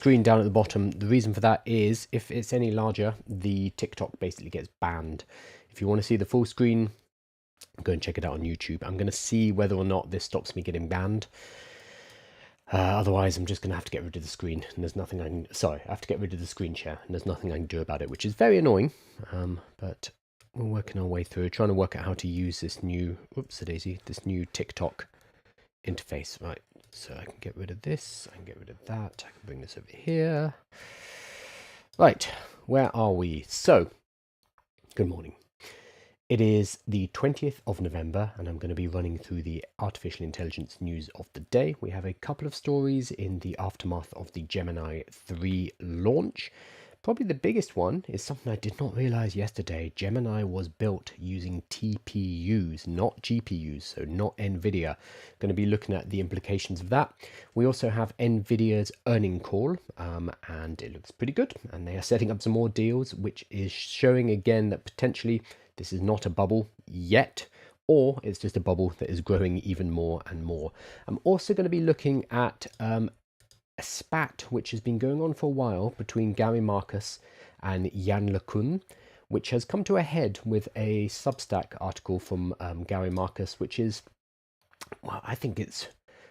screen down at the bottom. The reason for that is if it's any larger, the TikTok basically gets banned. If you want to see the full screen, go and check it out on YouTube. I'm going to see whether or not this stops me getting banned. Otherwise, I'm just going to have to get rid of the screen, and there's nothing I can... Sorry, I have to get rid of the screen share, and there's nothing I can do about it, which is very annoying. But we're working our way through, trying to work out how to use this new... Whoops-a-daisy, this new TikTok interface. Right, so I can get rid of this, I can get rid of that, I can bring this over here. Right, where are we? So, good morning. It is the 20th of November, and I'm going to be running through the artificial intelligence news of the day. We have a couple of stories in the aftermath of the Gemini 3 launch. Probably the biggest one is something I did not realize yesterday. Gemini was built using TPUs, not GPUs, so not Nvidia. Going to be looking at the implications of that. We also have Nvidia's earning call, and it looks pretty good. And they are setting up some more deals, which is showing again that potentially this is not a bubble yet, or it's just a bubble that is growing even more and more. I'm also going to be looking at a spat which has been going on for a while between Gary Marcus and Jan LeCun, which has come to a head with a Substack article from Gary Marcus, which is, well, I think it's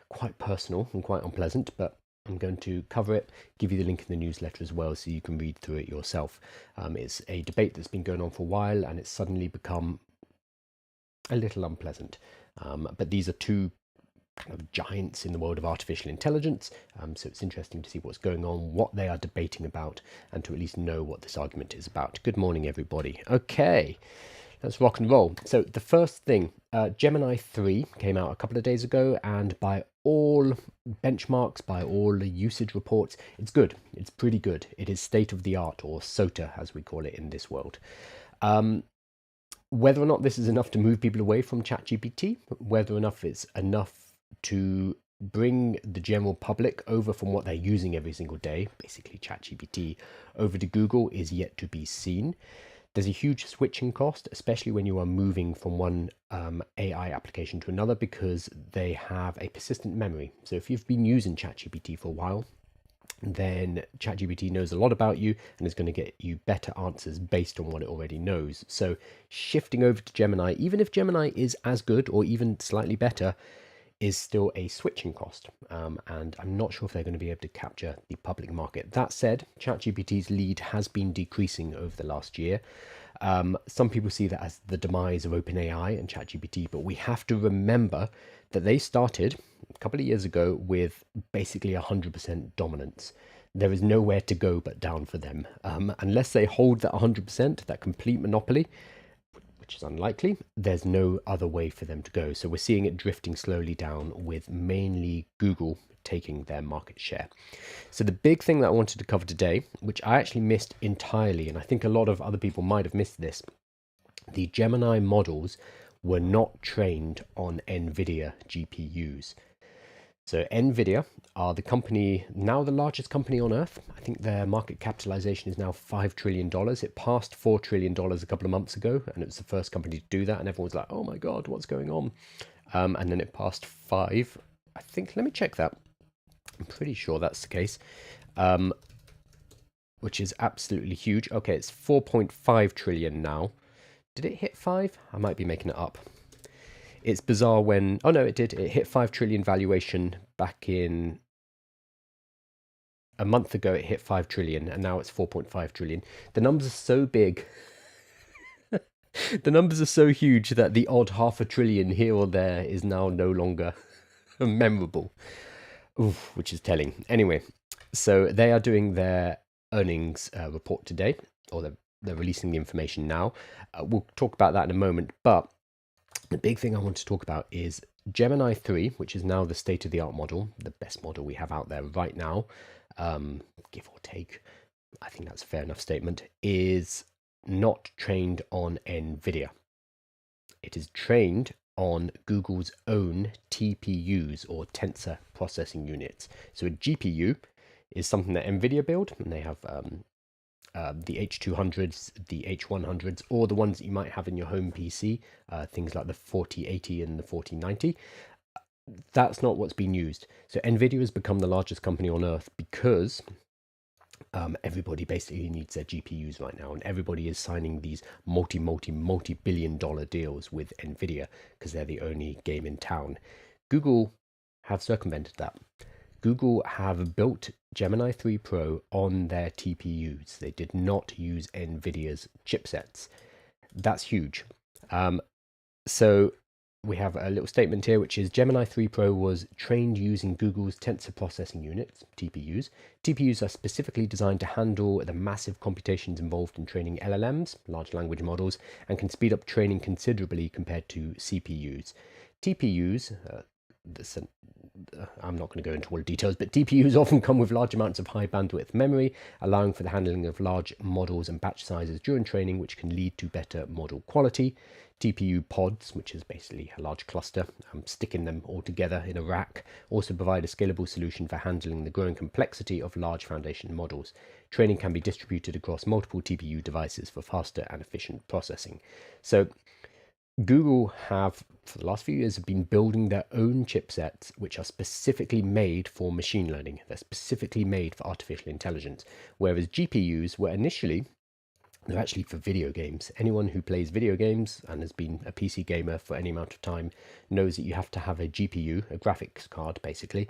quite personal and quite unpleasant, but I'm going to cover it, give you the link in the newsletter as well so you can read through it yourself. It's a debate that's been going on for a while, and it's suddenly become a little unpleasant. But these are two kind of giants in the world of artificial intelligence, so it's interesting to see what's going on, what they are debating about, and to at least know what this argument is about. Good morning, everybody. Okay, let's rock and roll. So the first thing, Gemini 3 came out a couple of days ago, and by all benchmarks, by all usage reports, it's good. It's pretty good. It is state of the art, or SOTA as we call it in this world. Whether or not this is enough to move people away from ChatGPT, whether or not it's enough to bring the general public over from what they're using every single day, basically ChatGPT, over to Google is yet to be seen. There's a huge switching cost, especially when you are moving from one AI application to another, because they have a persistent memory. So if you've been using ChatGPT for a while, then ChatGPT knows a lot about you and is going to get you better answers based on what it already knows. So shifting over to Gemini, even if Gemini is as good or even slightly better, is still a switching cost, and I'm not sure if they're going to be able to capture the public market. That said, ChatGPT's lead has been decreasing over the last year. Some people see that as the demise of OpenAI and ChatGPT, but we have to remember that they started a couple of years ago with basically 100% dominance. There is nowhere to go but down for them. Unless they hold that 100%, that complete monopoly, which is unlikely, there's no other way for them to go. So we're seeing it drifting slowly down, with mainly Google taking their market share. So the big thing that I wanted to cover today, which I actually missed entirely, and I think a lot of other people might have missed this, the Gemini models were not trained on Nvidia GPUs. So Nvidia are the company, now the largest company on earth. I think their market capitalization is now $5 trillion. It passed $4 trillion a couple of months ago, and it was the first company to do that. And everyone's like, oh my God, what's going on? And then it passed 5. I think, let me check that. I'm pretty sure that's the case, which is absolutely huge. Okay, it's 4.5 trillion now. Did it hit 5? I might be making it up. It's bizarre when... Oh, no, it did. It hit 5 trillion valuation back in... A month ago, it hit 5 trillion, and now it's 4.5 trillion. The numbers are so big. The numbers are so huge that the odd half a trillion here or there is now no longer memorable. Oof, which is telling. Anyway, so they are doing their earnings report today, or they're releasing the information now. We'll talk about that in a moment, but the big thing I want to talk about is Gemini 3, which is now the state-of-the-art model, the best model we have out there right now, give or take, I think that's a fair enough statement, is not trained on Nvidia. It is trained on Google's own TPUs, or tensor processing units. So a GPU is something that Nvidia build, and they have the H200s, the H100s, or the ones that you might have in your home PC, things like the 4080 and the 4090. That's not what's been used. So Nvidia has become the largest company on earth because Everybody basically needs their GPUs right now, and everybody is signing these multi-billion-dollar deals with Nvidia because they're the only game in town. Google have circumvented that. Google have built Gemini 3 Pro on their TPUs. They did not use Nvidia's chipsets. That's huge. So we have a little statement here, which is Gemini 3 Pro was trained using Google's tensor processing units, TPUs. TPUs are specifically designed to handle the massive computations involved in training LLMs, large language models, and can speed up training considerably compared to CPUs. TPUs, I'm not going to go into all the details, but TPUs often come with large amounts of high bandwidth memory, allowing for the handling of large models and batch sizes during training, which can lead to better model quality. TPU pods, which is basically a large cluster, sticking them all together in a rack, also provide a scalable solution for handling the growing complexity of large foundation models. Training can be distributed across multiple TPU devices for faster and efficient processing. So Google have, for the last few years, have been building their own chipsets, which are specifically made for machine learning. They're specifically made for artificial intelligence, whereas GPUs were initially, they're actually for video games. Anyone who plays video games and has been a PC gamer for any amount of time knows that you have to have a GPU, a graphics card, basically,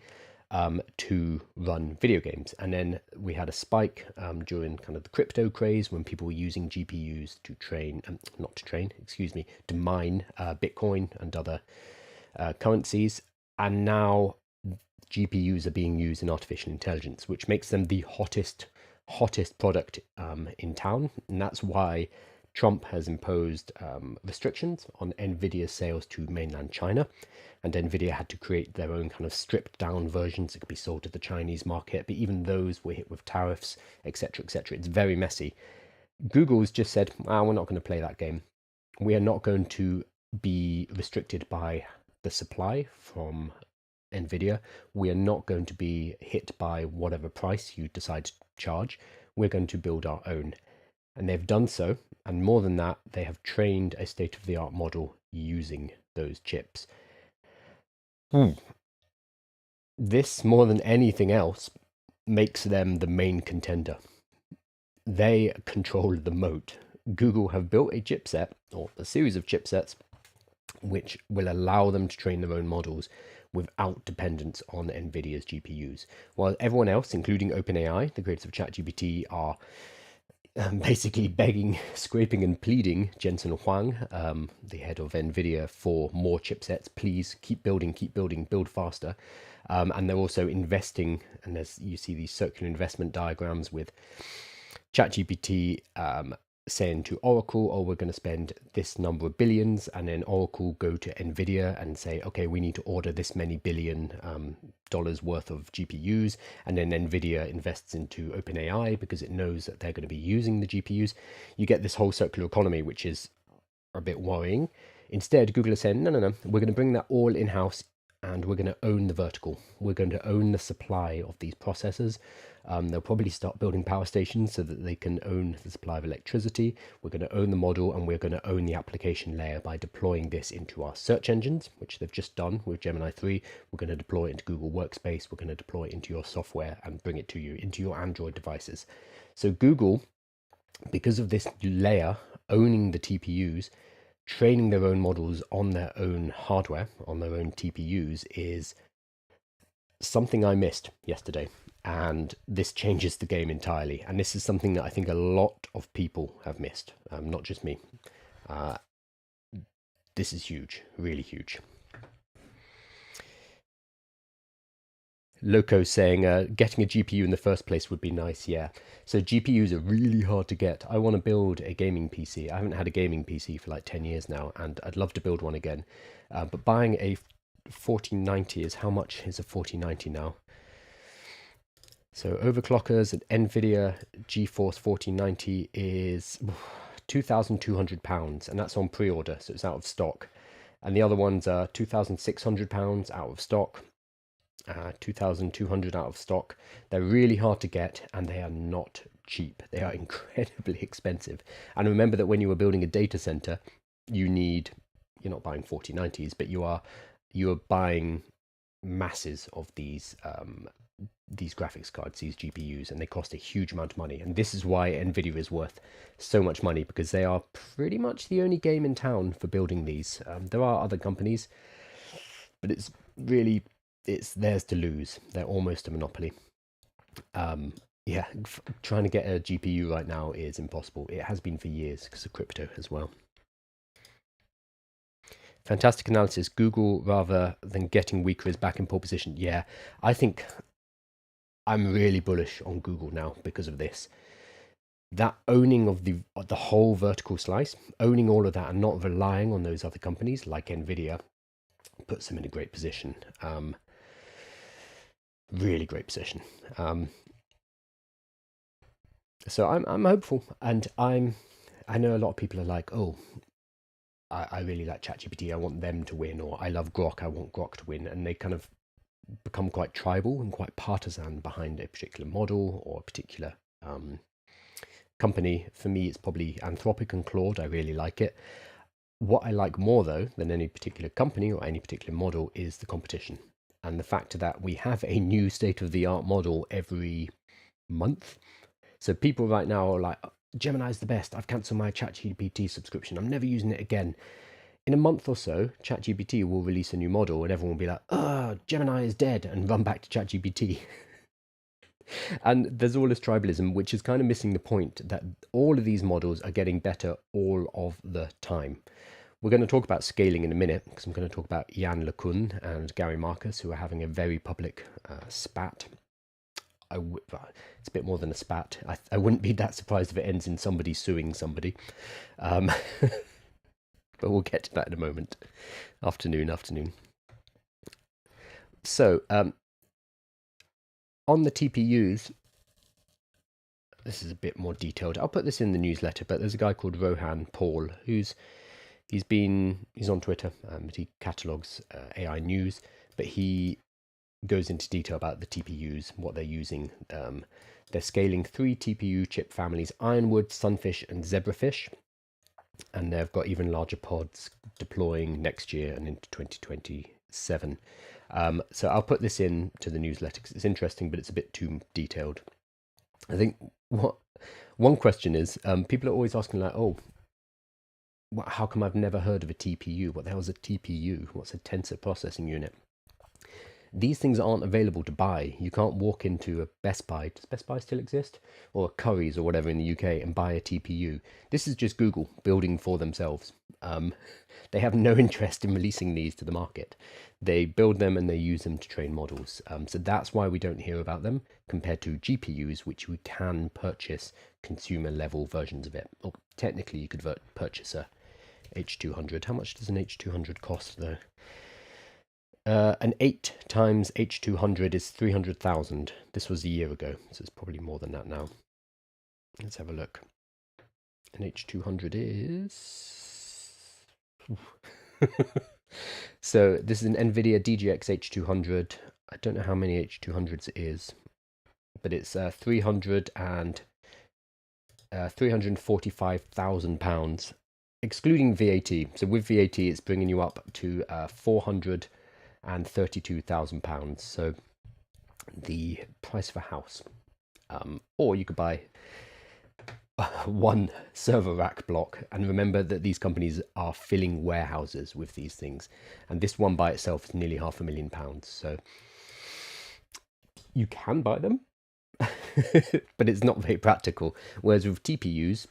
to run video games. And then we had a spike during kind of the crypto craze when people were using GPUs to train, to mine Bitcoin and other currencies. And now GPUs are being used in artificial intelligence, which makes them the hottest product in town. And that's why Trump has imposed restrictions on Nvidia's sales to mainland China. And Nvidia had to create their own kind of stripped down versions that could be sold to the Chinese market. But even those were hit with tariffs, etc., etc. It's very messy. Google's just said, we're not going to play that game. We are not going to be restricted by the supply from Nvidia. We are not going to be hit by whatever price you decide to charge. We're going to build our own. And they've done so. And more than that, they have trained a state-of-the-art model using those chips. This, more than anything else, makes them the main contender. They control the moat. Google have built a chipset, or a series of chipsets, which will allow them to train their own models without dependence on Nvidia's GPUs. While everyone else, including OpenAI, the creators of ChatGPT, are basically begging, scraping and pleading Jensen Huang, the head of Nvidia, for more chipsets. Please keep building, build faster. And they're also investing, and as you see these circular investment diagrams with ChatGPT saying to Oracle, we're going to spend this number of billions, and then Oracle go to Nvidia and say, okay, we need to order this many billion dollars worth of GPUs, and then Nvidia invests into OpenAI because it knows that they're going to be using the GPUs. You get this whole circular economy, which is a bit worrying. Instead, Google is saying, no, we're going to bring that all in-house, and we're going to own the vertical. We're going to own the supply of these processors. They'll probably start building power stations so that they can own the supply of electricity. We're going to own the model, and we're going to own the application layer by deploying this into our search engines, which they've just done with Gemini 3. We're going to deploy it into Google Workspace. We're going to deploy it into your software and bring it to you into your Android devices. So Google, because of this layer, owning the TPUs, training their own models on their own hardware, on their own TPUs, is something I missed yesterday. And this changes the game entirely. And this is something that I think a lot of people have missed, not just me. This is huge, really huge. Loco saying, getting a GPU in the first place would be nice, yeah. So GPUs are really hard to get. I want to build a gaming PC. I haven't had a gaming PC for like 10 years now, and I'd love to build one again. But buying a 4090 is, how much is a 4090 now? So overclockers at Nvidia GeForce 4090 is £2,200, and that's on pre-order, so it's out of stock. And the other ones are £2,600 out of stock. 2,200 out of stock. They're really hard to get, and they are not cheap. They are incredibly expensive. And remember that when you are building a data center, you're not buying 4090s, but you are buying masses of these these graphics cards, these GPUs, and they cost a huge amount of money. And this is why Nvidia is worth so much money, because they are pretty much the only game in town for building these. There are other companies, but it's theirs to lose. They're almost a monopoly. Yeah, trying to get a GPU right now is impossible. It has been for years because of crypto as well. Fantastic analysis. Google, rather than getting weaker, is back in pole position. Yeah, I think I'm really bullish on Google now because of this. That owning of the whole vertical slice, owning all of that and not relying on those other companies like Nvidia, puts them in a great position. Really great position. So I'm hopeful, and I know a lot of people are like, oh, I really like ChatGPT, I want them to win, or I love Grok, I want Grok to win, and they kind of become quite tribal and quite partisan behind a particular model or a particular company. For me, it's probably Anthropic and Claude. I really like it. What I like more, though, than any particular company or any particular model is the competition, and the fact that we have a new state-of-the-art model every month. So people right now are like, Gemini is the best. I've cancelled my ChatGPT subscription. I'm never using it again. In a month or so, ChatGPT will release a new model and everyone will be like, Gemini is dead, and run back to ChatGPT. And there's all this tribalism, which is kind of missing the point that all of these models are getting better all of the time. We're going to talk about scaling in a minute, because I'm going to talk about Yann LeCun and Gary Marcus, who are having a very public spat. It's a bit more than a spat. I wouldn't be that surprised if it ends in somebody suing somebody. But we'll get to that in a moment. Afternoon. So, on the TPUs, this is a bit more detailed. I'll put this in the newsletter, but there's a guy called Rohan Paul, he's on Twitter, but he catalogs AI news, but he goes into detail about the TPUs, what they're using. They're scaling 3 TPU chip families: Ironwood, Sunfish, and Zebrafish. And they've got even larger pods deploying next year and into 2027. So I'll put this in to the newsletter because it's interesting, but it's a bit too detailed. I think one question is, people are always asking like, oh, how come I've never heard of a TPU? What the hell is a TPU? What's a tensor processing unit? These things aren't available to buy. You can't walk into a Best Buy. Does Best Buy still exist? Or a Currys or whatever in the UK and buy a TPU. This is just Google building for themselves. They have no interest in releasing these to the market. They build them and they use them to train models. So that's why we don't hear about them compared to GPUs, which we can purchase consumer level versions of it. Or technically you could purchase a H200. How much does an H200 cost though? An 8 times H200 is 300,000. This was a year ago, so it's probably more than that now. Let's have a look. An H200 is... So this is an Nvidia DGX H200. I don't know how many H200s it is, but it's £345,000, excluding VAT. So with VAT, it's bringing you up to £432,000. So the price of a house. Or you could buy one server rack block, and remember that these companies are filling warehouses with these things, and this one by itself is nearly £500,000. So you can buy them, but it's not very practical. Whereas with TPUs,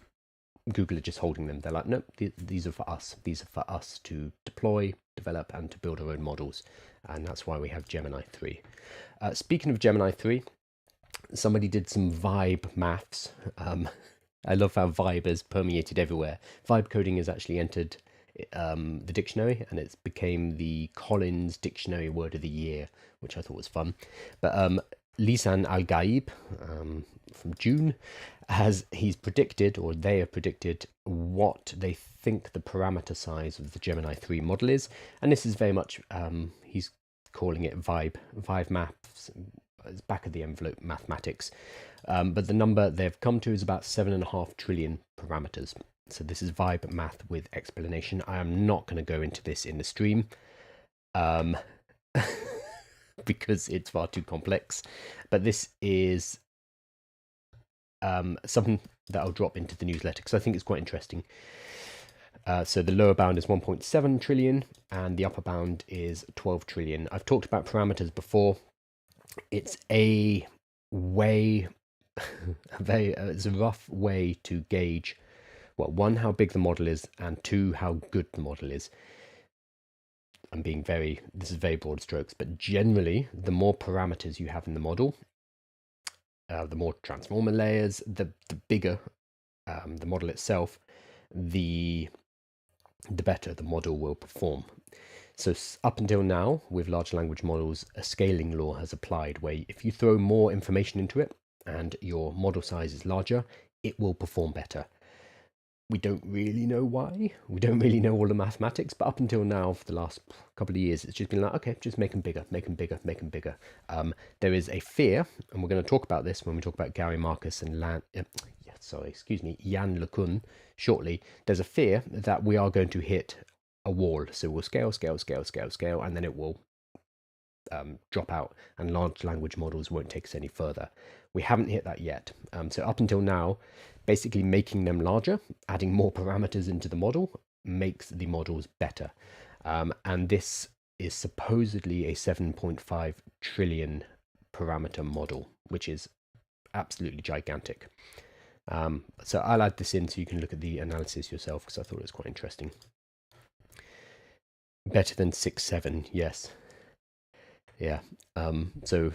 Google are just holding them. They're like, nope, these are for us. These are for us to deploy, develop, and to build our own models. And that's why we have Gemini 3. Speaking of Gemini 3, somebody did some vibe maths. I love how vibe has permeated everywhere. Vibe coding has actually entered the dictionary, and it's became the Collins Dictionary Word of the Year, which I thought was fun. But Lisan Al-Gaib from June, he's predicted, or they have predicted, what they think the parameter size of the Gemini 3 model is. And this is very much, he's calling it vibe maths. It's back of the envelope mathematics. But the number they've come to is about 7.5 trillion parameters. So this is vibe math with explanation. I am not going to go into this in the stream. because it's far too complex. But this is something that I'll drop into the newsletter because I think it's quite interesting. So the lower bound is 1.7 trillion and the upper bound is 12 trillion. I've talked about parameters before. It's a way, it's a rough way to gauge, well, one, how big the model is, and two, how good the model is. This is very broad strokes, but generally, the more parameters you have in the model, the more transformer layers, the bigger the model itself, the better the model will perform. So up until now, with large language models, a scaling law has applied where if you throw more information into it and your model size is larger, it will perform better. We don't really know why. We don't really know all the mathematics, but up until now, for the last couple of years, it's just been like, okay, just make them bigger, make them bigger, make them bigger. There is a fear, and we're going to talk about this when we talk about Gary Marcus and Jan LeCun shortly. There's a fear that we are going to hit a wall. So we'll scale, and then it will drop out, and large language models won't take us any further. We haven't hit that yet. So up until now, basically making them larger, adding more parameters into the model makes the models better. And this is supposedly a 7.5 trillion parameter model, which is absolutely gigantic. So I'll add this in so you can look at the analysis yourself because I thought it was quite interesting. Better than 6.7, yes. Yeah. So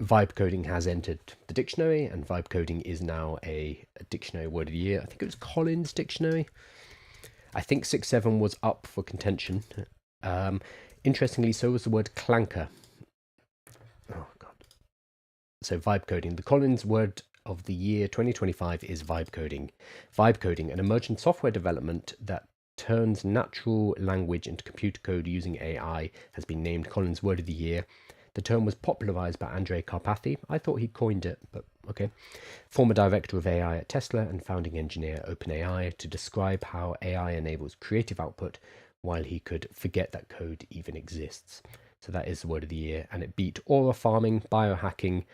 vibe coding has entered the dictionary, and vibe coding is now a dictionary word of the year. I think it was Collins Dictionary. I think 6.7 was up for contention. Interestingly, so was the word clanker. Oh, God. So vibe coding. The Collins word of the year 2025 is vibe coding. Vibe coding, an emergent software development that turns natural language into computer code using AI, has been named Collins Word of the Year. The term was popularized by Andrej Karpathy. I thought he coined it, but okay. Former director of AI at Tesla and founding engineer at OpenAI, to describe how AI enables creative output while he could forget that code even exists. So that is the word of the year, and it beat aura farming, biohacking,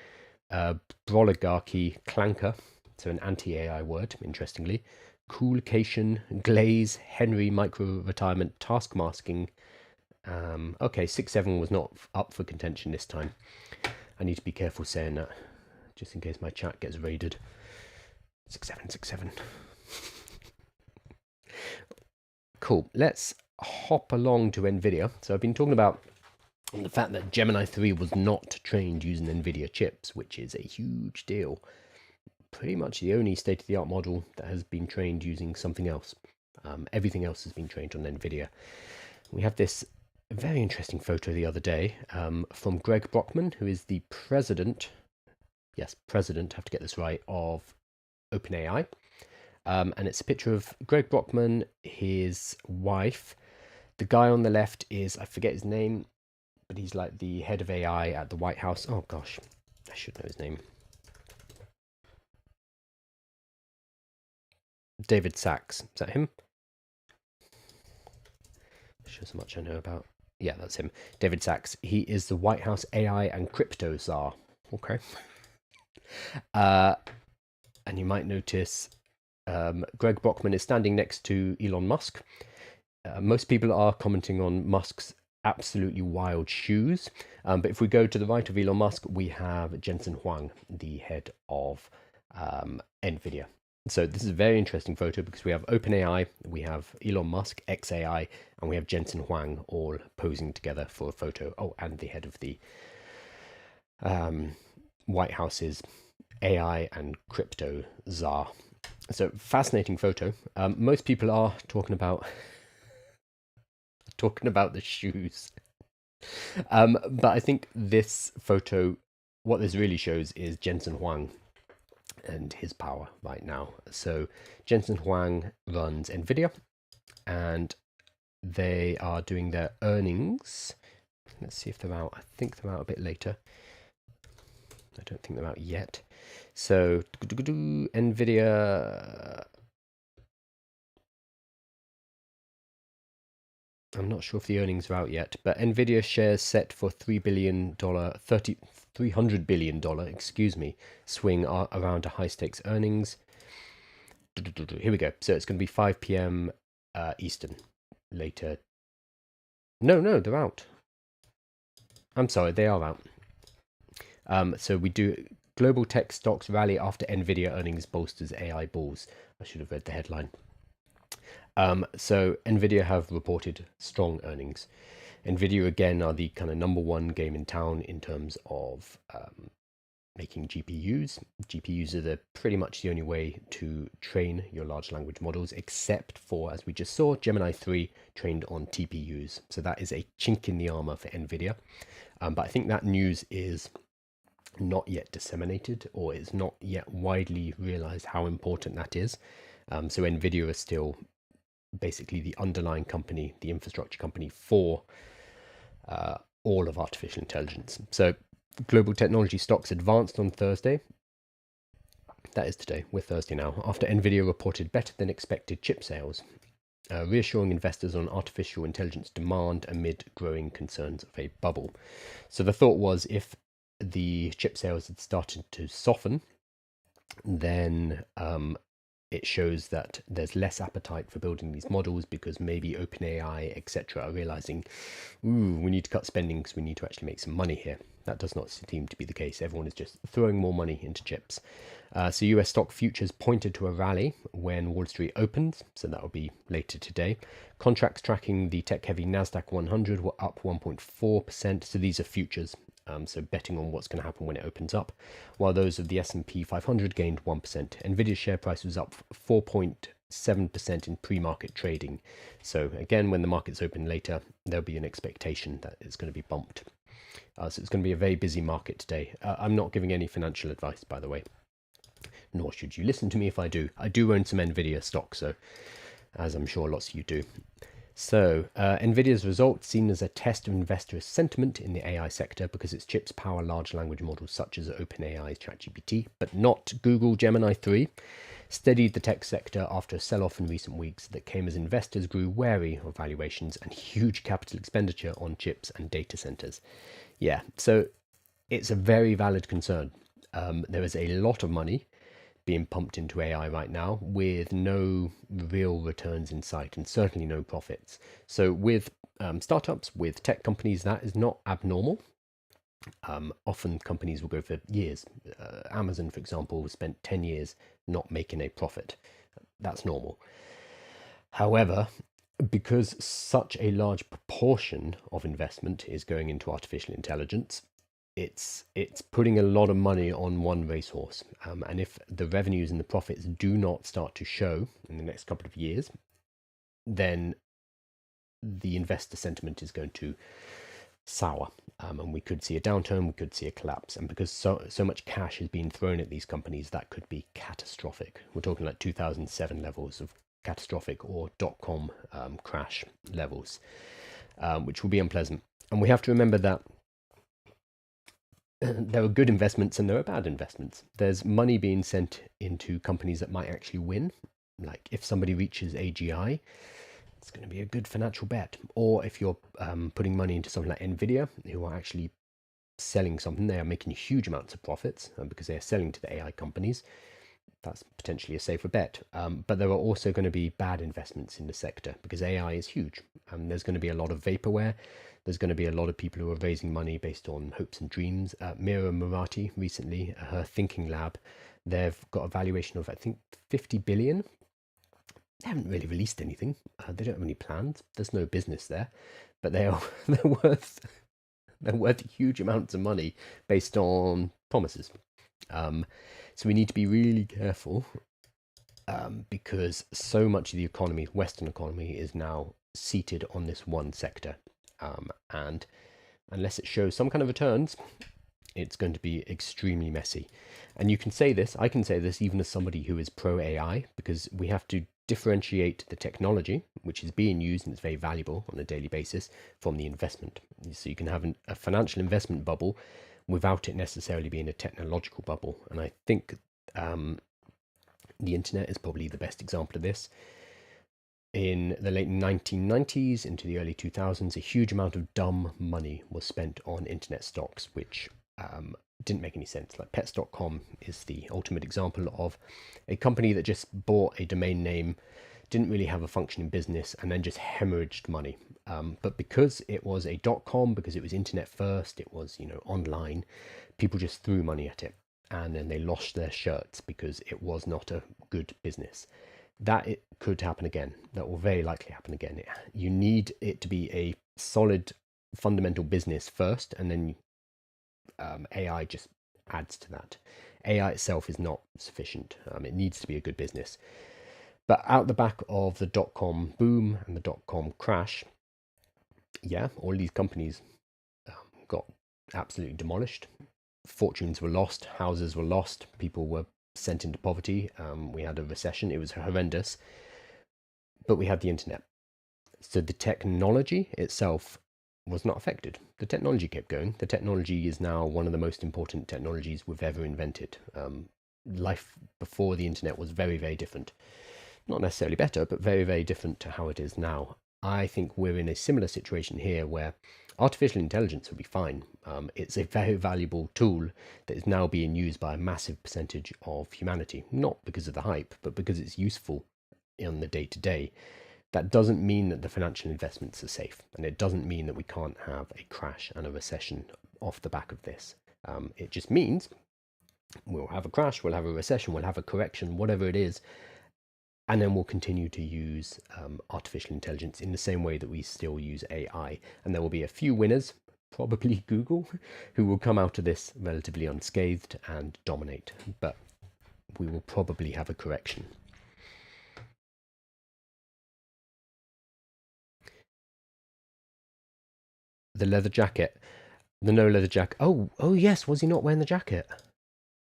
broligarchy, clanker, so an anti-AI word, interestingly, coolcation, glaze, Henry, micro-retirement, task masking. Okay, 6.7 was not up for contention this time. I need to be careful saying that, just in case my chat gets raided. 6.7. Cool, let's hop along to Nvidia. So I've been talking about the fact that Gemini 3 was not trained using Nvidia chips, which is a huge deal. Pretty much the only state-of-the-art model that has been trained using something else. Everything else has been trained on Nvidia. We have this very interesting photo the other day from Greg Brockman, who is the president, yes, president, I have to get this right, of OpenAI. And it's a picture of Greg Brockman, his wife. The guy on the left is, I forget his name, but he's like the head of AI at the White House. Oh gosh, I should know his name. David Sachs. Is that him? Shows how much I know about. Yeah, that's him. David Sachs. He is the White House AI and crypto czar. Okay. And you might notice Greg Brockman is standing next to Elon Musk. Most people are commenting on Musk's absolutely wild shoes. But if we go to the right of Elon Musk, we have Jensen Huang, the head of Nvidia. So this is a very interesting photo because we have OpenAI, we have Elon Musk, XAI, and we have Jensen Huang all posing together for a photo. Oh, and the head of the White House's AI and crypto czar. So fascinating photo. Most people are talking about the shoes. But I think this photo, what this really shows is Jensen Huang and his power right now. So Jensen Huang runs Nvidia, and they are doing their earnings. Let's see if they're out. I think they're out a bit later. I don't think they're out yet. So Nvidia I'm not sure if the earnings are out yet, but Nvidia shares set for $300 billion, excuse me, swing around to high stakes earnings. Here we go. So it's going to be 5 p.m. Eastern later. No, they're out. I'm sorry, they are out. So we do global tech stocks rally after Nvidia earnings bolsters AI bulls. I should have read the headline. So Nvidia have reported strong earnings. Nvidia again are the kind of number one game in town in terms of making GPUs. GPUs are pretty much the only way to train your large language models, except for, as we just saw, Gemini 3 trained on TPUs. So that is a chink in the armor for Nvidia. But I think that news is not yet disseminated, or is not yet widely realized how important that is. So Nvidia is still basically the underlying company, the infrastructure company for all of artificial intelligence. So global technology stocks advanced on Thursday. That is today. We're Thursday now. After Nvidia reported better than expected chip sales, reassuring investors on artificial intelligence demand amid growing concerns of a bubble. So the thought was, if the chip sales had started to soften, then it shows that there's less appetite for building these models, because maybe OpenAI, etc., are realizing, ooh, we need to cut spending because we need to actually make some money here. That does not seem to be the case. Everyone is just throwing more money into chips. So US stock futures pointed to a rally when Wall Street opens, so that will be later today. Contracts tracking the tech-heavy NASDAQ 100 were up 1.4%, so these are futures. So betting on what's going to happen when it opens up, while those of the S&P 500 gained 1%. Nvidia's share price was up 4.7% in pre-market trading. So again, when the markets open later, there'll be an expectation that it's going to be bumped. So it's going to be a very busy market today. I'm not giving any financial advice, by the way, nor should you listen to me if I do. I do own some Nvidia stock, so as I'm sure lots of you do. So, Nvidia's results seen as a test of investor sentiment in the AI sector, because its chips power large language models such as OpenAI's ChatGPT, but not Google Gemini 3, steadied the tech sector after a sell-off in recent weeks that came as investors grew wary of valuations and huge capital expenditure on chips and data centers. Yeah, so it's a very valid concern. There is a lot of money being pumped into AI right now with no real returns in sight, and certainly no profits. So with startups, with tech companies, that is not abnormal. Often companies will go for years. Amazon, for example, spent 10 years not making a profit. That's normal. However, because such a large proportion of investment is going into artificial intelligence, it's putting a lot of money on one racehorse, and if the revenues and the profits do not start to show in the next couple of years, then the investor sentiment is going to sour, and we could see a downturn, we could see a collapse. And because so much cash has been thrown at these companies, that could be catastrophic. We're talking like 2007 levels of catastrophic, or dot-com crash levels, which will be unpleasant. And we have to remember that there are good investments and there are bad investments. There's money being sent into companies that might actually win. Like if somebody reaches AGI, it's going to be a good financial bet. Or if you're putting money into something like Nvidia, who are actually selling something, they are making huge amounts of profits because they are selling to the AI companies. That's potentially a safer bet. But there are also going to be bad investments in the sector because AI is huge. There's going to be a lot of vaporware. There's going to be a lot of people who are raising money based on hopes and dreams. Mira Murati recently, her thinking lab, they've got a valuation of, I think, 50 billion. They haven't really released anything. They don't have any plans. There's no business there, but they're worth huge amounts of money based on promises. So we need to be really careful because so much of the economy, Western economy, is now seated on this one sector. And unless it shows some kind of returns, it's going to be extremely messy. And you can say this, I can say this even as somebody who is pro AI, because we have to differentiate the technology, which is being used and it's very valuable on a daily basis, from the investment. So you can have a financial investment bubble without it necessarily being a technological bubble. And I think the internet is probably the best example of this. in the late 1990s into the early 2000s, a huge amount of dumb money was spent on internet stocks, which didn't make any sense. Like pets.com is the ultimate example of a company that just bought a domain name, didn't really have a functioning business, and then just hemorrhaged money. But because it was a .com, because it was internet first, it was, online, people just threw money at it, and then they lost their shirts because it was not a good business. That it could happen again. That will very likely happen again. You need it to be a solid fundamental business first, and then AI just adds to that. AI itself is not sufficient. It needs to be a good business. But out the back of the .com boom and the .com crash, yeah, all these companies got absolutely demolished. Fortunes were lost, houses were lost, people were sent into poverty. We had a recession. It was horrendous. But we had the internet. So the technology itself was not affected. The technology kept going. The technology is now one of the most important technologies we've ever invented. Life before the internet was very, very different. Not necessarily better, but very, very different to how it is now. I think we're in a similar situation here where artificial intelligence will be fine. It's a very valuable tool that is now being used by a massive percentage of humanity, not because of the hype, but because it's useful in the day-to-day. That doesn't mean that the financial investments are safe, and it doesn't mean that we can't have a crash and a recession off the back of this. It just means we'll have a crash, we'll have a recession, we'll have a correction, whatever it is, and then we'll continue to use artificial intelligence in the same way that we still use AI. And there will be a few winners, probably Google, who will come out of this relatively unscathed and dominate. But we will probably have a correction. The leather jacket. The no leather jacket. Oh yes, was he not wearing the jacket?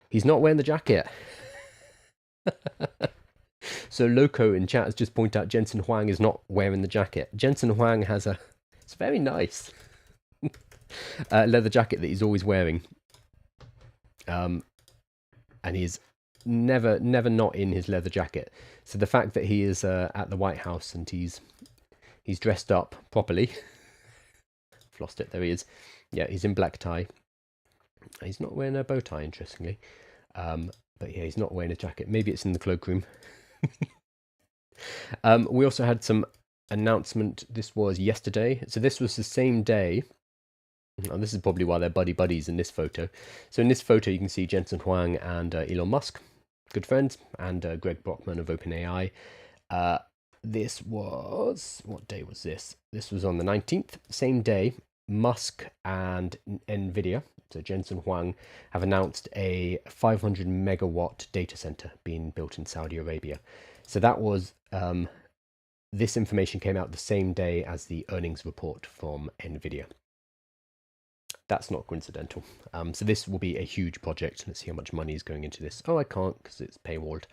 He's not wearing the jacket. So Loco in chat has just pointed out Jensen Huang is not wearing the jacket. Jensen Huang has it's very nice leather jacket that he's always wearing. And he's never not in his leather jacket. So the fact that he is at the White House and he's dressed up properly. I've lost it. There he is. Yeah, he's in black tie. He's not wearing a bow tie, interestingly. But yeah, he's not wearing a jacket. Maybe it's in the cloakroom. We also had some announcement. This was yesterday. So this was the same day. And this is probably why they're buddies in this photo. So in this photo, you can see Jensen Huang and Elon Musk, good friends, and Greg Brockman of OpenAI. This was, what day was this? This was on the 19th, same day. Musk and Nvidia, so Jensen Huang, have announced a 500 megawatt data center being built in Saudi Arabia. So that was, this information came out the same day as the earnings report from Nvidia. That's not coincidental. So this will be a huge project. Let's see how much money is going into this. Oh, I can't because it's paywalled.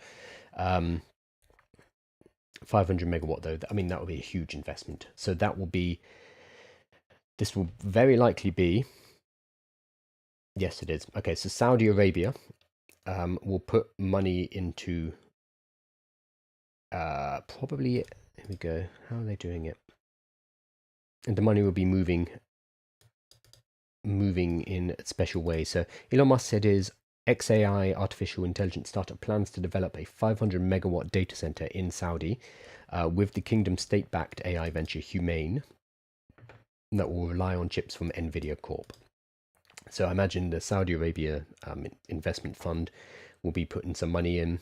500 megawatt though. I mean, that will be a huge investment. So that will be, this will very likely be, yes, it is. Okay, so Saudi Arabia will put money into, probably, here we go. How are they doing it? And the money will be moving in a special way. So Elon Musk said his XAI artificial intelligence startup plans to develop a 500 megawatt data center in Saudi with the kingdom's state-backed AI venture Humane that will rely on chips from Nvidia Corp. So I imagine the Saudi Arabia investment fund will be putting some money in.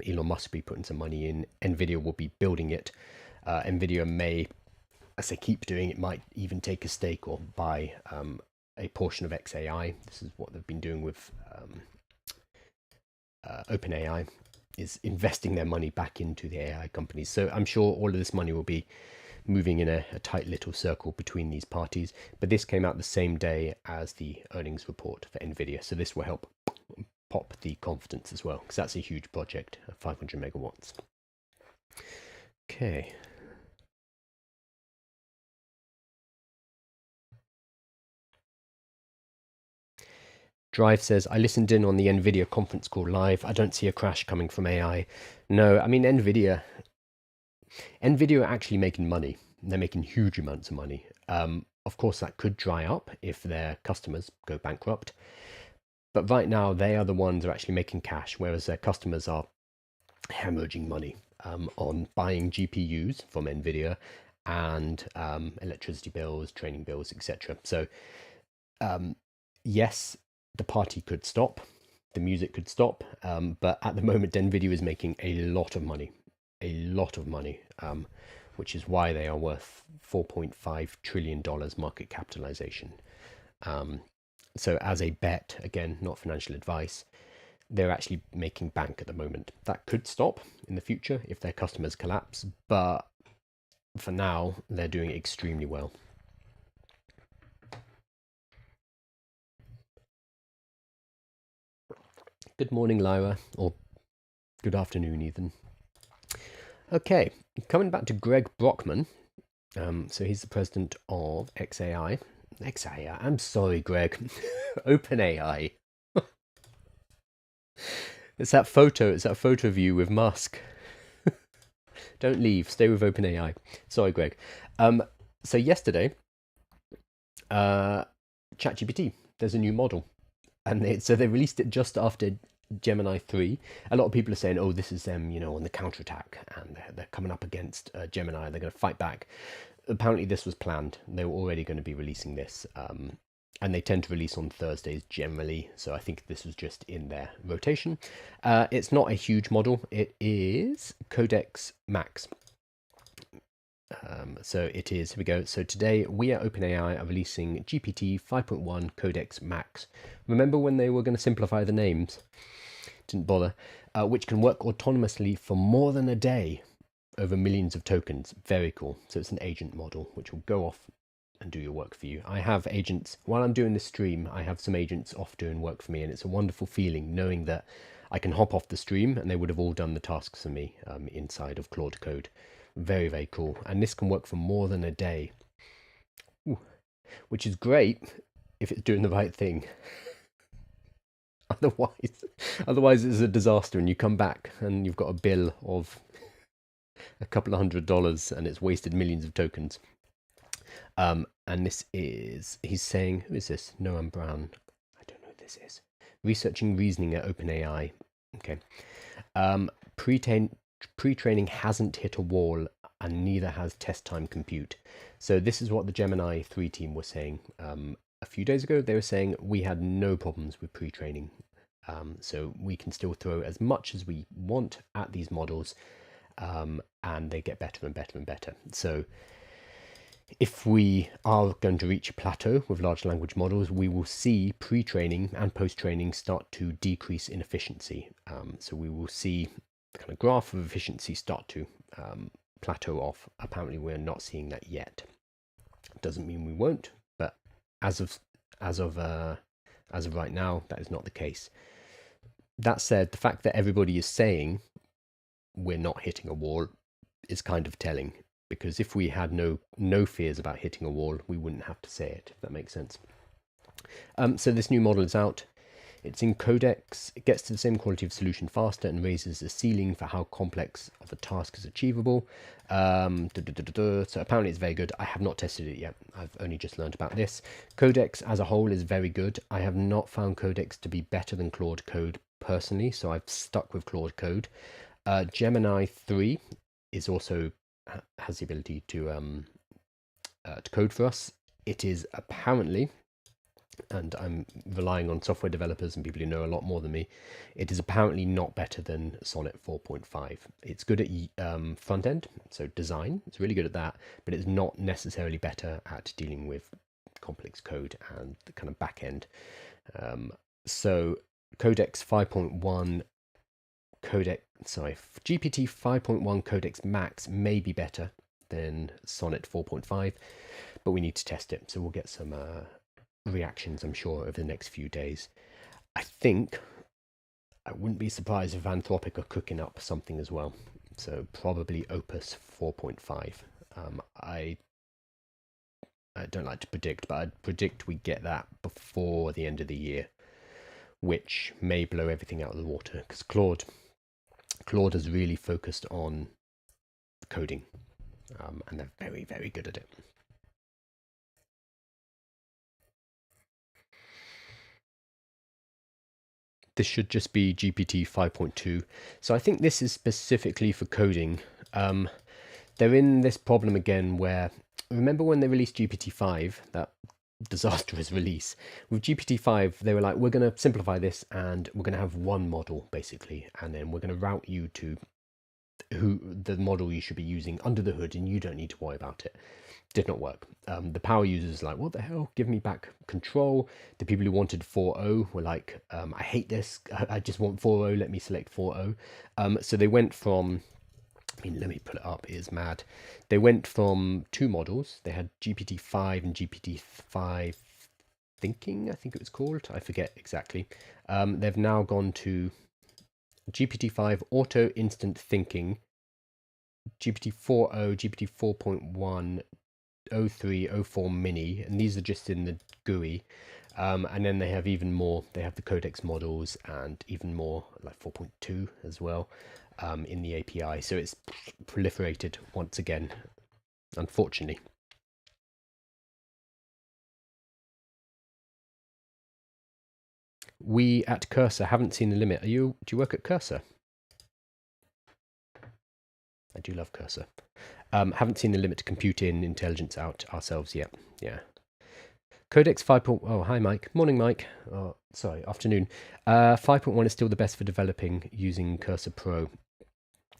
Elon Musk will be putting some money in. Nvidia will be building it. Nvidia may, as they keep doing it, might even take a stake or buy a portion of XAI. This is what they've been doing with OpenAI, is investing their money back into the AI companies. So I'm sure all of this money will be moving in a tight little circle between these parties. But this came out the same day as the earnings report for Nvidia. So this will help pop the confidence as well, because that's a huge project, 500 megawatts. Okay. Drive says, I listened in on the Nvidia conference call live. I don't see a crash coming from AI. No, I mean, Nvidia, Nvidia are actually making money. They're making huge amounts of money. Of course, that could dry up if their customers go bankrupt. But right now, they are the ones who are actually making cash, whereas their customers are hemorrhaging money on buying GPUs from Nvidia and electricity bills, training bills, etc. So, yes, the party could stop, the music could stop, but at the moment, Nvidia is making a lot of money, which is why they are worth $4.5 trillion market capitalization. So as a bet, again, not financial advice, they're actually making bank at the moment. That could stop in the future if their customers collapse, but for now, they're doing extremely well. Good morning, Lyra, or good afternoon, Ethan. Okay, coming back to Greg Brockman. So he's the president of XAI. XAI, I'm sorry, Greg. OpenAI. It's that photo of you with Musk. Don't leave, stay with OpenAI. Sorry, Greg. So yesterday, ChatGPT, there's a new model. And they released it just after Gemini 3. A lot of people are saying, oh, this is them, on the counterattack, and they're coming up against Gemini, they're going to fight back. Apparently this was planned. They were already going to be releasing this, and they tend to release on Thursdays generally, so I think this was just in their rotation. It's not a huge model. It is Codex Max. So it is, here we go. So today we at OpenAI are releasing GPT 5.1 Codex Max. Remember when they were going to simplify the names? Didn't bother. Which can work autonomously for more than a day over millions of tokens. Very cool. So it's an agent model which will go off and do your work for you. I have agents, while I'm doing this stream, I have some agents off doing work for me, and it's a wonderful feeling knowing that I can hop off the stream and they would have all done the tasks for me inside of Claude Code. Very, very cool. And this can work for more than a day. Ooh. Which is great if it's doing the right thing. Otherwise it's a disaster, and you come back and you've got a bill of a couple of $100 and it's wasted millions of tokens. And this is, he's saying, who is this? Noam Brown. I don't know who this is. Researching reasoning at OpenAI. Okay. Pre-training hasn't hit a wall, and neither has test time compute. So this is what the Gemini 3 team was saying. A few days ago, they were saying we had no problems with pre-training. So we can still throw as much as we want at these models, and they get better and better and better. So if we are going to reach a plateau with large language models, we will see pre-training and post-training start to decrease in efficiency. So we will see the kind of graph of efficiency start to plateau off. Apparently, we're not seeing that yet. Doesn't mean we won't, but as of right now, that is not the case. That said, the fact that everybody is saying we're not hitting a wall is kind of telling, because if we had no fears about hitting a wall, we wouldn't have to say it, if that makes sense. So this new model is out. It's in Codex. It gets to the same quality of solution faster and raises the ceiling for how complex of a task is achievable. So apparently it's very good. I have not tested it yet. I've only just learned about this. Codex as a whole is very good. I have not found Codex to be better than Claude Code personally, so I've stuck with Claude Code. Gemini 3 is also has the ability to code for us. It is apparently, and I'm relying on software developers and people who know a lot more than me, it is apparently not better than Sonnet 4.5. It's good at front end, so design. It's really good at that, but it's not necessarily better at dealing with complex code and the kind of back end. So Codex 5.1 GPT 5.1 Codex Max may be better than Sonnet 4.5, but we need to test it. So we'll get some reactions, I'm sure, over the next few days. I think I wouldn't be surprised if Anthropic are cooking up something as well. So probably Opus 4.5. I don't like to predict, but I'd predict we get that before the end of the year, which may blow everything out of the water, because Claude has really focused on coding, and they're very, very good at it. This should just be GPT 5.2. So I think this is specifically for coding. They're in this problem again where, remember when they released GPT-5, that disastrous release? With GPT-5, they were like, we're going to simplify this and we're going to have one model, basically, and then we're going to route you to who the model you should be using under the hood, and you don't need to worry about it. Did not work. The power users like, what the hell? Give me back control. The people who wanted 4.0 were like, I hate this. I just want 4.0. Let me select 4.0. So they went from, I mean, let me pull it up. It is mad. They went from two models. They had GPT-5 and GPT-5 Thinking, I think it was called. I forget exactly. They've now gone to GPT-5 Auto Instant Thinking, GPT-4.0, GPT 4.1, 03, 04 Mini, and these are just in the GUI. And then they have even more. They have the codex models and even more, like 4.2 as well, in the API. So it's proliferated once again, unfortunately. We at Cursor haven't seen the limit. Do you work at Cursor? I do love Cursor. Haven't seen the limit to compute in intelligence out ourselves yet. Yeah. Codex 5. Oh, hi, Mike. Morning, Mike. Oh, sorry, afternoon. 5.1 is still the best for developing using Cursor Pro.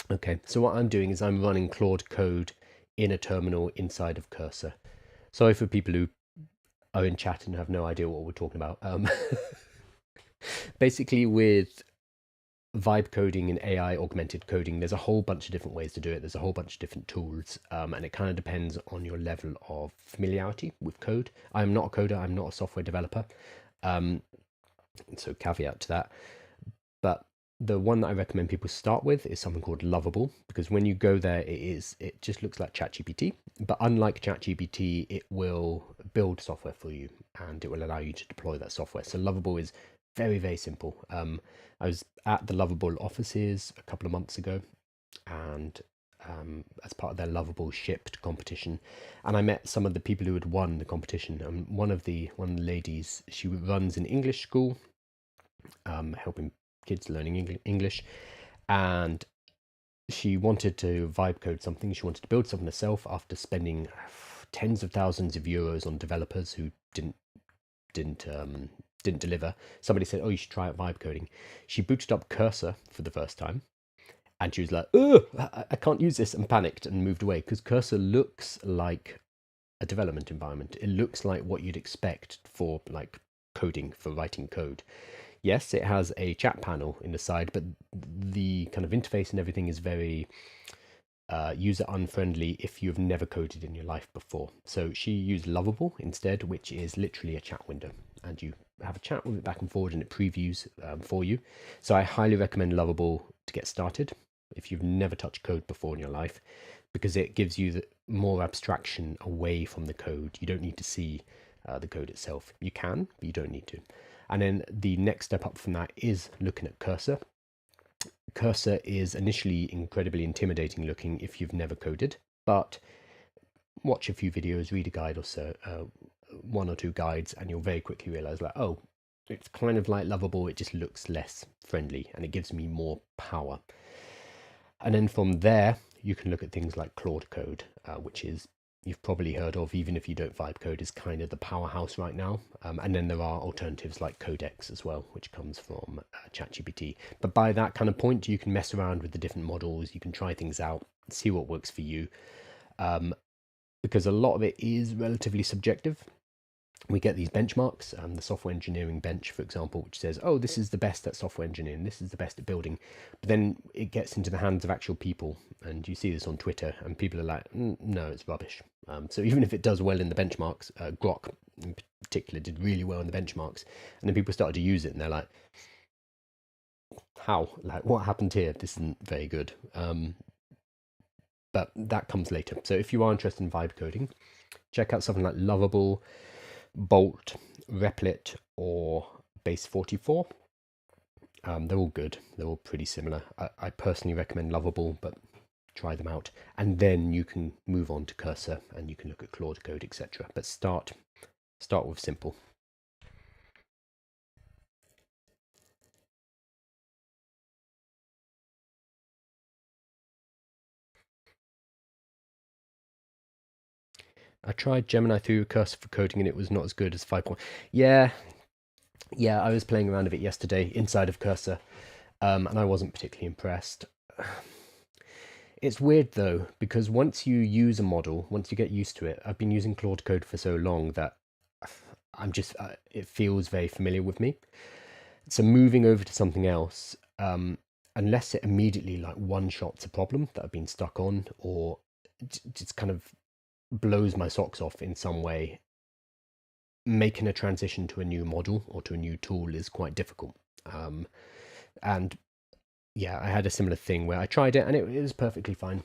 Okay, so what I'm doing is I'm running Claude code in a terminal inside of Cursor. Sorry for people who are in chat and have no idea what we're talking about. Basically, with vibe coding and AI augmented coding, there's a whole bunch of different ways to do it. There's a whole bunch of different tools, and it kind of depends on your level of familiarity with code. I'm not a coder, I'm not a software developer, so caveat to that. But the one that I recommend people start with is something called Lovable, because when you go there, it just looks like ChatGPT, but unlike ChatGPT, it will build software for you and it will allow you to deploy that software. So Lovable is very, very simple. I was at the Lovable offices a couple of months ago, and as part of their Lovable Shipped competition, and I met some of the people who had won the competition. One of the ladies, she runs an English school, helping kids learning English, and she wanted to vibe code something. She wanted to build something herself after spending tens of thousands of euros on developers who didn't deliver. Somebody said, oh, you should try out vibe coding. She booted up Cursor for the first time, and she was like, oh, I can't use this, and panicked and moved away, because Cursor looks like a development environment. It looks like what you'd expect for like coding, for writing code. Yes, it has a chat panel in the side, but the kind of interface and everything is very user unfriendly if you've never coded in your life before. So she used Lovable instead, which is literally a chat window, and you have a chat with it back and forward, and it previews for you. So I highly recommend Lovable to get started if you've never touched code before in your life, because it gives you more abstraction away from the code. You don't need to see the code itself. You can, but you don't need to. And then the next step up from that is looking at Cursor. Cursor is initially incredibly intimidating looking if you've never coded, but watch a few videos, read a guide or so, one or two guides, and you'll very quickly realize, like, oh, it's kind of like Lovable, it just looks less friendly and it gives me more power. And then from there, you can look at things like Claude Code, which is, you've probably heard of, even if you don't vibe code, is kind of the powerhouse right now. And then there are alternatives like Codex as well, which comes from ChatGPT. But by that kind of point, you can mess around with the different models, you can try things out, see what works for you. Because a lot of it is relatively subjective. We get these benchmarks, the software engineering bench, for example, which says, oh, this is the best at software engineering, this is the best at building. But then it gets into the hands of actual people, and you see this on Twitter, and people are like, no, it's rubbish. So even if it does well in the benchmarks, Grok in particular did really well in the benchmarks, and then people started to use it, and they're like, how? Like, what happened here? This isn't very good. But that comes later. So if you are interested in vibe coding, check out something like Lovable, Bolt, Replit, or Base 44. They're all good. They're all pretty similar. I personally recommend Lovable, but try them out, and then you can move on to Cursor and you can look at Claude Code, etc. But start with simple. I tried Gemini 3 with Cursor for coding and it was not as good as 5. Yeah, I was playing around with it yesterday inside of Cursor, and I wasn't particularly impressed. It's weird though, because once you use a model, once you get used to it, I've been using Claude Code for so long that it feels very familiar with me. So moving over to something else, unless it immediately like one-shots a problem that I've been stuck on, or just kind of blows my socks off in some way, making a transition to a new model or to a new tool is quite difficult. And yeah, I had a similar thing where I tried it and it was perfectly fine.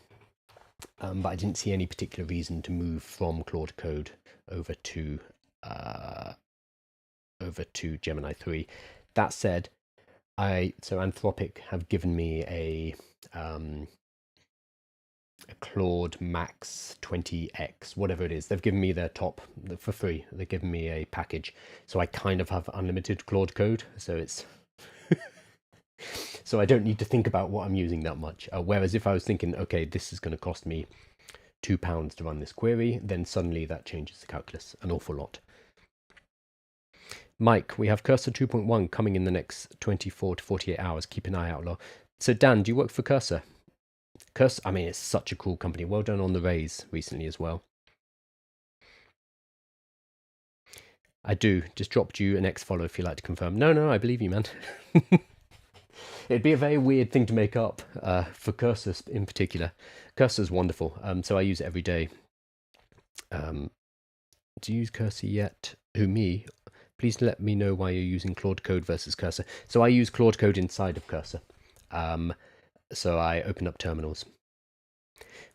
But I didn't see any particular reason to move from Claude Code over to Gemini 3. That said, so Anthropic have given me a Claude Max 20x, whatever it is. They've given me their top for free. They've given me a package, so I kind of have unlimited Claude Code. So it's so I don't need to think about what I'm using that much. Whereas if I was thinking, okay, this is going to cost me £2 to run this query, then suddenly that changes the calculus an awful lot. Mike, we have Cursor 2.1 coming in the next 24 to 48 hours. Keep an eye out, lol. So Dan, do you work for Cursor? Cursor, I mean, it's such a cool company. Well done on the raise recently as well. I do. Just dropped you an X follow if you'd like to confirm. No, I believe you, man. It'd be a very weird thing to make up for Cursor in particular. Cursor's wonderful, so I use it every day. Do you use Cursor yet? Who, me? Please let me know why you're using Claude Code versus Cursor. So I use Claude Code inside of Cursor. So I open up terminals.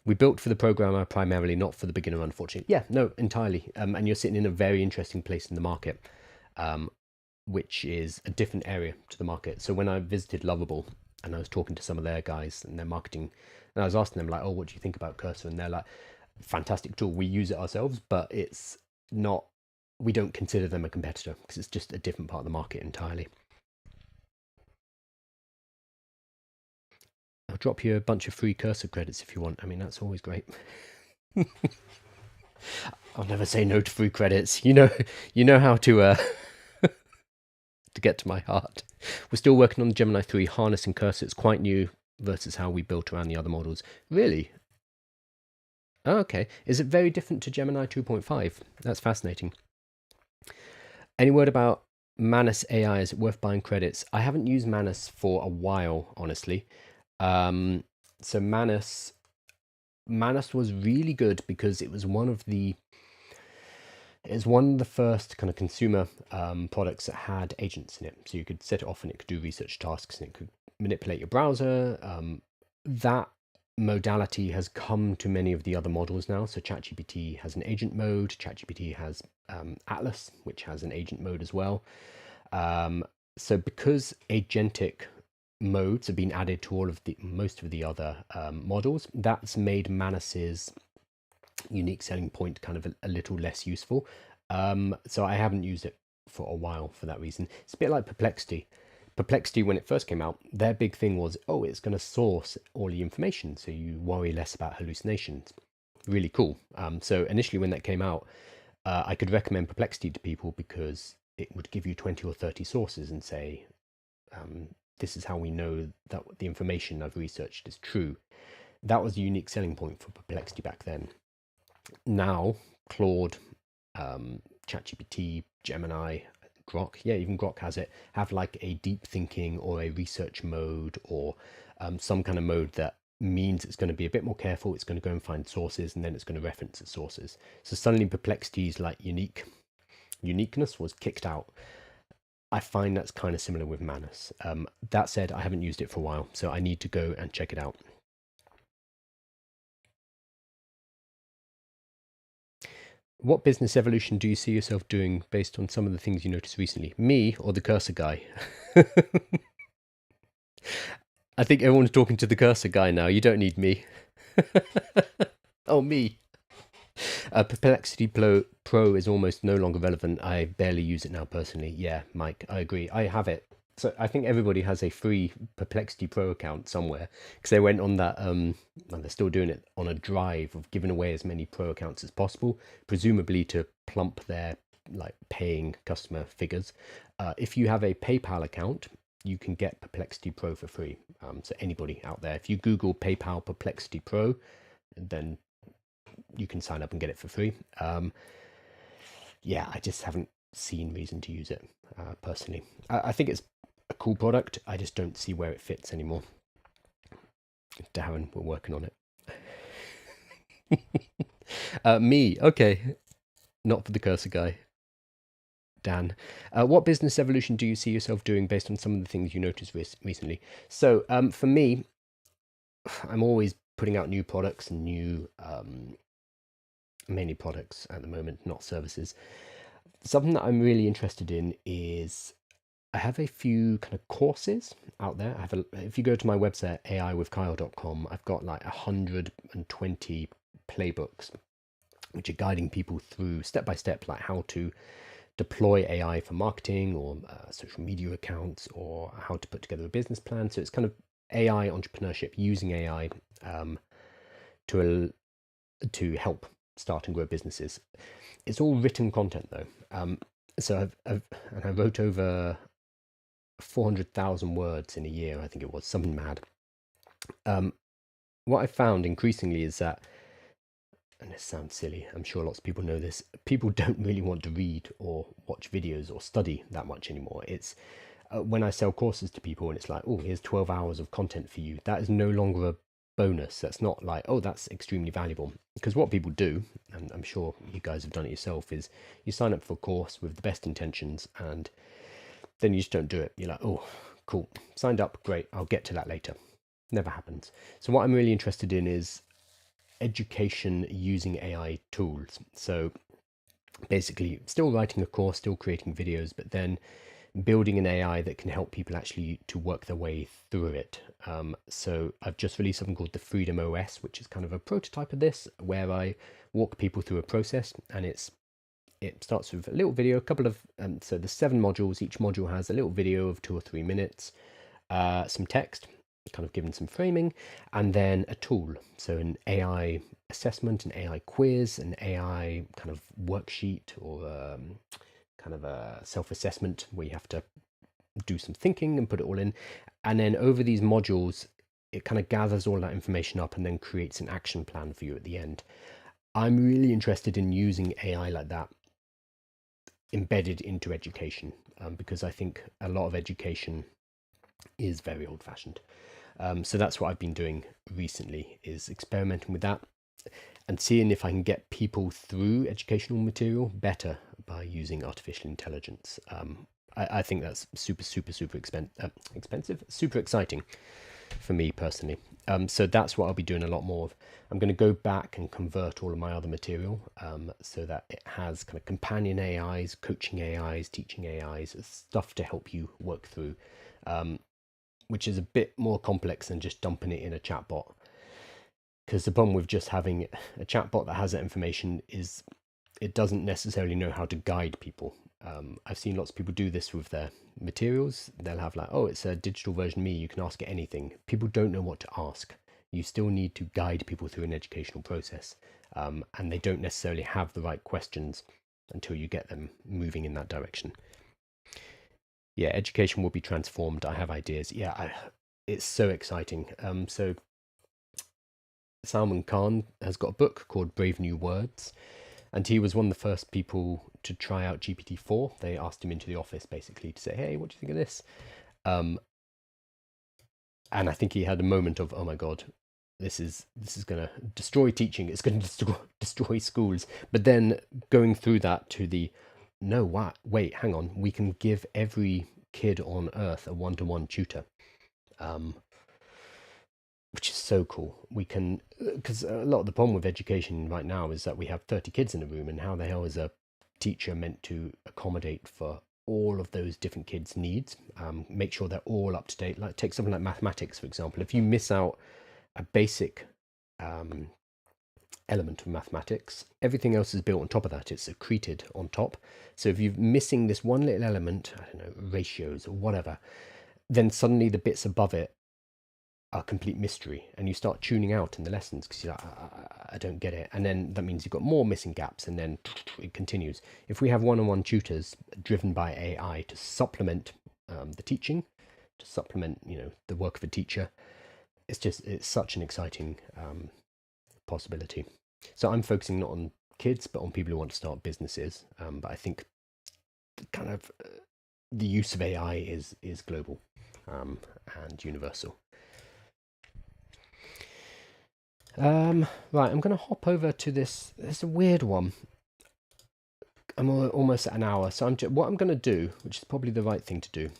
We built for the programmer primarily, not for the beginner, unfortunately. Yeah, no, entirely. And you're sitting in a very interesting place in the market, which is a different area to the market. So when I visited Lovable and I was talking to some of their guys and their marketing, and I was asking them like, oh, what do you think about Cursor? And they're like, fantastic tool. We use it ourselves, but it's not, we don't consider them a competitor because it's just a different part of the market entirely. I'll drop you a bunch of free Cursor credits if you want. I mean, that's always great. I'll never say no to free credits. You know how to to get to my heart. We're still working on the Gemini 3 harness and Cursor. It's quite new versus how we built around the other models. Really? Oh, okay. Is it very different to Gemini 2.5? That's fascinating. Any word about Manus AI? Is it worth buying credits? I haven't used Manus for a while, honestly. So Manus was really good because it was one of the first kind of consumer products that had agents in it. So you could set it off and it could do research tasks and it could manipulate your browser. That modality has come to many of the other models now. So ChatGPT has an agent mode. ChatGPT has Atlas, which has an agent mode as well. So because agentic modes have been added to most of the other models, that's made Manus's unique selling point kind of a little less useful. So I haven't used it for a while for that reason. It's a bit like Perplexity. Perplexity, when it first came out, their big thing was, oh, it's going to source all the information, so you worry less about hallucinations. Really cool. So initially when that came out, I could recommend Perplexity to people because it would give you 20 or 30 sources and say, this is how we know that the information I've researched is true. That was a unique selling point for Perplexity back then. Now, Claude, ChatGPT, Gemini, Grok, yeah, even Grok has it, have like a deep thinking or a research mode or some kind of mode that means it's going to be a bit more careful. It's going to go and find sources and then it's going to reference the sources. So suddenly Perplexity's like uniqueness was kicked out. I find that's kind of similar with Manus. That said, I haven't used it for a while, so I need to go and check it out. What business evolution do you see yourself doing based on some of the things you noticed recently? Me or the Cursor guy? I think everyone's talking to the Cursor guy now. You don't need me. Oh, me. Perplexity Pro is almost no longer relevant. I barely use it now personally. Yeah, Mike, I agree. I have it. So I think everybody has a free Perplexity Pro account somewhere because they went on that, and they're still doing it on a drive of giving away as many Pro accounts as possible, presumably to plump their like paying customer figures. If you have a PayPal account, you can get Perplexity Pro for free. So anybody out there, if you Google PayPal Perplexity Pro, then you can sign up and get it for free. Yeah, I just haven't seen reason to use it personally. I think it's a cool product. I just don't see where it fits anymore. Darren, we're working on it. Me, okay, not for the cursor guy. Dan, what business evolution do you see yourself doing based on some of the things you noticed recently? So for me, I'm always putting out new products and new mainly products at the moment, not services. Something that I'm really interested in is I have a few kind of courses out there. If you go to my website, aiwithkyle.com, I've got like 120 playbooks, which are guiding people through step by step, like how to deploy AI for marketing or social media accounts, or how to put together a business plan. So it's kind of AI entrepreneurship using AI to help start and grow businesses. It's all written content though. So I wrote over 400,000 words in a year. I think it was something mad. What I found increasingly is that, and this sounds silly, I'm sure lots of people know this, people don't really want to read or watch videos or study that much anymore. It's when I sell courses to people and it's like, oh, here's 12 hours of content for you. That is no longer a bonus. That's not like, oh, that's extremely valuable. Because what people do, and I'm sure you guys have done it yourself, is you sign up for a course with the best intentions and then you just don't do it. You're like, oh, cool, signed up, great, I'll get to that later. Never happens. So what I'm really interested in is education using AI tools. So basically still writing a course, still creating videos, but then building an AI that can help people actually to work their way through it. So I've just released something called the Freedom OS, which is kind of a prototype of this, where I walk people through a process, and it starts with a little video, a couple of so there's 7 modules. Each module has a little video of 2 or 3 minutes, some text, kind of given some framing, and then a tool. So an AI assessment, an AI quiz, an AI kind of worksheet, or kind of a self-assessment where you have to do some thinking and put it all in. And then over these modules, it kind of gathers all that information up and then creates an action plan for you at the end. I'm really interested in using AI like that embedded into education, because I think a lot of education is very old-fashioned. So that's what I've been doing recently, is experimenting with that and seeing if I can get people through educational material better by using artificial intelligence. I think that's super expensive, super exciting for me personally. So that's what I'll be doing a lot more of. I'm going to go back and convert all of my other material so that it has kind of companion AIs, coaching AIs, teaching AIs, stuff to help you work through, which is a bit more complex than just dumping it in a chatbot. Because the problem with just having a chatbot that has that information is it doesn't necessarily know how to guide people. I've seen lots of people do this with their materials. They'll have like, oh, it's a digital version of me, you can ask it anything. People don't know what to ask. You still need to guide people through an educational process, and they don't necessarily have the right questions until you get them moving in that direction. Yeah, education will be transformed. I have ideas. Yeah, it's so exciting. So Salman Khan has got a book called Brave New Words, and he was one of the first people to try out GPT-4. They asked him into the office basically to say, hey, what do you think of this? And I think he had a moment of, oh my God, this is going to destroy teaching. It's going to destroy schools. But then going through that to the, no, what? Wait, hang on. We can give every kid on earth a one-to-one tutor. Which is so cool. We can, because a lot of the problem with education right now is that we have 30 kids in a room, and how the hell is a teacher meant to accommodate for all of those different kids' needs? Make sure they're all up to date. Like take something like mathematics, for example. If you miss out a basic element of mathematics. Everything else is built on top of that. It's accreted on top. So if you're missing this one little element, I don't know, ratios or whatever, then suddenly the bits above it are complete mystery, and you start tuning out in the lessons because you're like, I don't get it. And then that means you've got more missing gaps, and then it continues. If we have one-on-one tutors driven by AI to supplement the teaching, to supplement, the work of a teacher, it's such an exciting possibility. So I'm focusing not on kids, but on people who want to start businesses. But I think kind of the use of AI is global and universal. Right, I'm going to hop over to this. It's a weird one. I'm almost at an hour, so what I'm going to do, which is probably the right thing to do,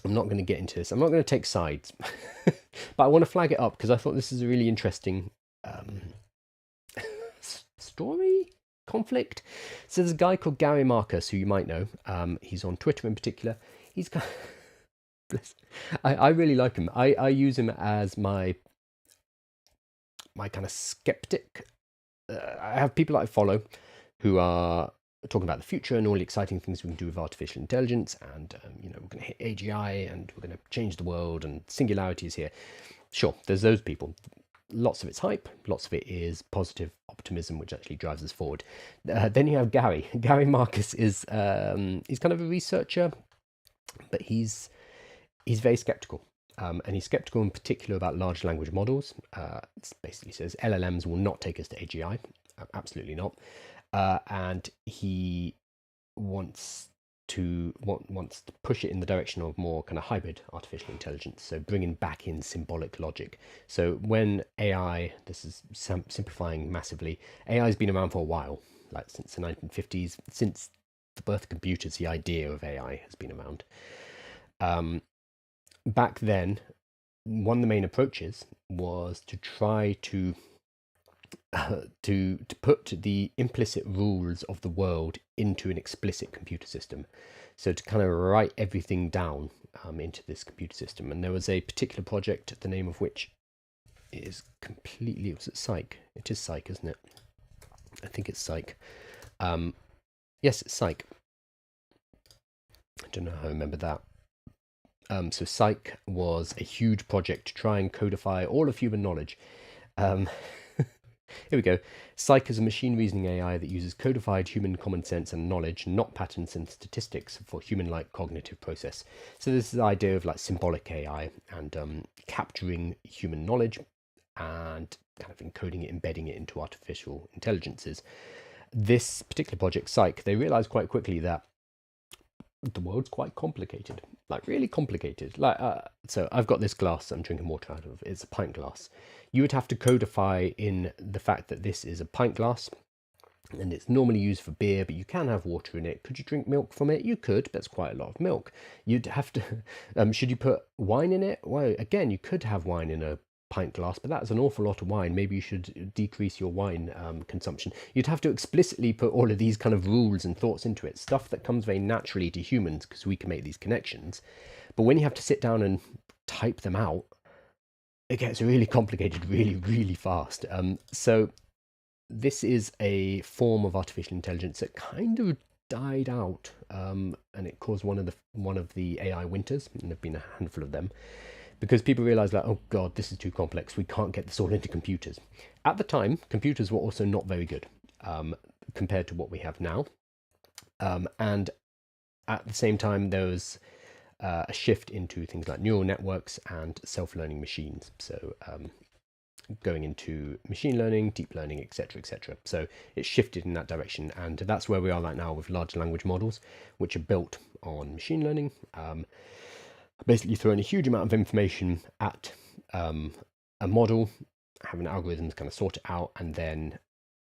I'm not going to get into this. I'm not going to take sides, but I want to flag it up because I thought this is a really interesting story conflict. So there's a guy called Gary Marcus, who you might know. He's on Twitter in particular. He's got I really like him. I use him as my kind of skeptic. I have people that I follow who are talking about the future and all the exciting things we can do with artificial intelligence, and we're going to hit AGI and we're going to change the world and singularity is here. Sure, there's those people. Lots of it's hype, lots of it is positive optimism, which actually drives us forward. Then you have Gary. Gary Marcus is he's kind of a researcher, but he's very skeptical. And he's skeptical in particular about large language models. It basically says LLMs will not take us to AGI. Absolutely not. And he wants to push it in the direction of more kind of hybrid artificial intelligence. So bringing back in symbolic logic. So when AI, this is simplifying massively, AI has been around for a while, like since the 1950s, since the birth of computers, the idea of AI has been around. Back then, one of the main approaches was to try to put the implicit rules of the world into an explicit computer system. So to kind of write everything down into this computer system. And there was a particular project, the name of which is completely, was it Psych? It is Psych, isn't it? I think it's Psych. Yes, it's Psych. I don't know how I remember that. So Psych was a huge project to try and codify all of human knowledge. Here we go. Psych is a machine reasoning AI that uses codified human common sense and knowledge, not patterns and statistics, for human-like cognitive process. So this is the idea of like symbolic AI and capturing human knowledge and kind of encoding it, embedding it into artificial intelligences. This particular project, Psych, they realized quite quickly that the world's quite complicated, like really complicated. Like, so I've got this glass I'm drinking water out of. It's a pint glass. You would have to codify in the fact that this is a pint glass and it's normally used for beer, but you can have water in it. Could you drink milk from it? You could. That's quite a lot of milk. You'd have to, should you put wine in it? Well, again, you could have wine in a pint glass, but that's an awful lot of wine. Maybe you should decrease your wine consumption. You'd have to explicitly put all of these kind of rules and thoughts into it, stuff that comes very naturally to humans because we can make these connections. But when you have to sit down and type them out, it gets really complicated really, really fast. So this is a form of artificial intelligence that kind of died out, and it caused one of the AI winters, and there've been a handful of them, because people realized like, oh god, this is too complex, we can't get this all into computers. At the time, computers were also not very good compared to what we have now, and at the same time there was a shift into things like neural networks and self-learning machines, so going into machine learning, deep learning, etc., etc. So it shifted in that direction, and that's where we are right now with large language models, which are built on machine learning. Basically throwing a huge amount of information at a model, having algorithms kind of sort it out, and then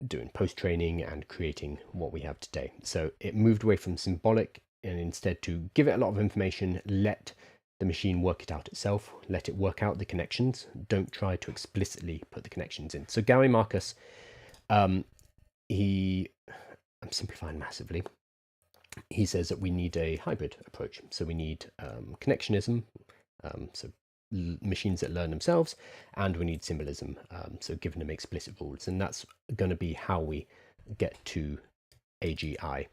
doing post-training and creating what we have today. So it moved away from symbolic and instead to give it a lot of information, let the machine work it out itself, let it work out the connections. Don't try to explicitly put the connections in. So Gary Marcus, I'm simplifying massively. He says that we need a hybrid approach. So we need connectionism, so machines that learn themselves, and we need symbolism, so giving them explicit rules, and that's going to be how we get to AGI.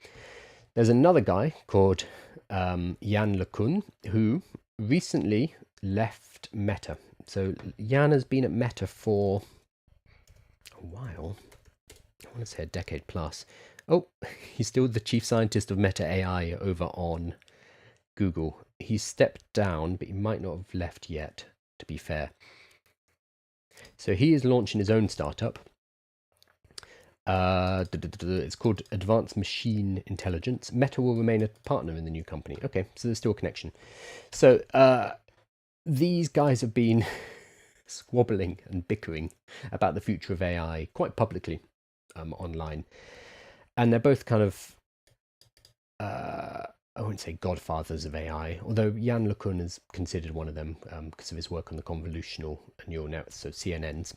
There's another guy called Jan LeCun who recently left Meta. So Jan has been at Meta for a while. I want to say a decade plus. Oh, he's still the chief scientist of Meta AI over on Google. He's stepped down, but he might not have left yet, to be fair. So he is launching his own startup. It's called Advanced Machine Intelligence. Meta will remain a partner in the new company. Okay, so there's still a connection. So these guys have been squabbling and bickering about the future of AI quite publicly online. And they're both kind of, I wouldn't say godfathers of AI, although Jan LeCun is considered one of them because of his work on the convolutional neural nets, so CNNs.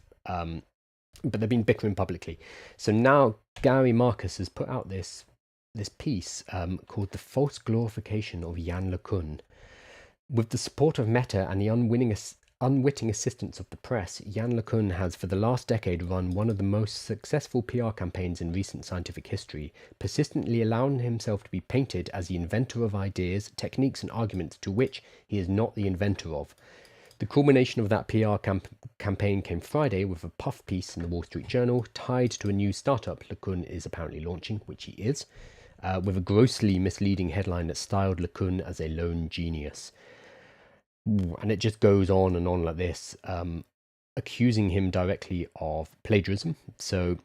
But they've been bickering publicly. So now Gary Marcus has put out this piece called The False Glorification of Jan LeCun. With the support of Meta and the unwitting assistance of the press, Jan LeCun has for the last decade run one of the most successful PR campaigns in recent scientific history, persistently allowing himself to be painted as the inventor of ideas, techniques and arguments to which he is not the inventor of. The culmination of that PR campaign came Friday with a puff piece in the Wall Street Journal tied to a new startup LeCun is apparently launching, which he is, with a grossly misleading headline that styled LeCun as a lone genius. And it just goes on and on like this, accusing him directly of plagiarism. So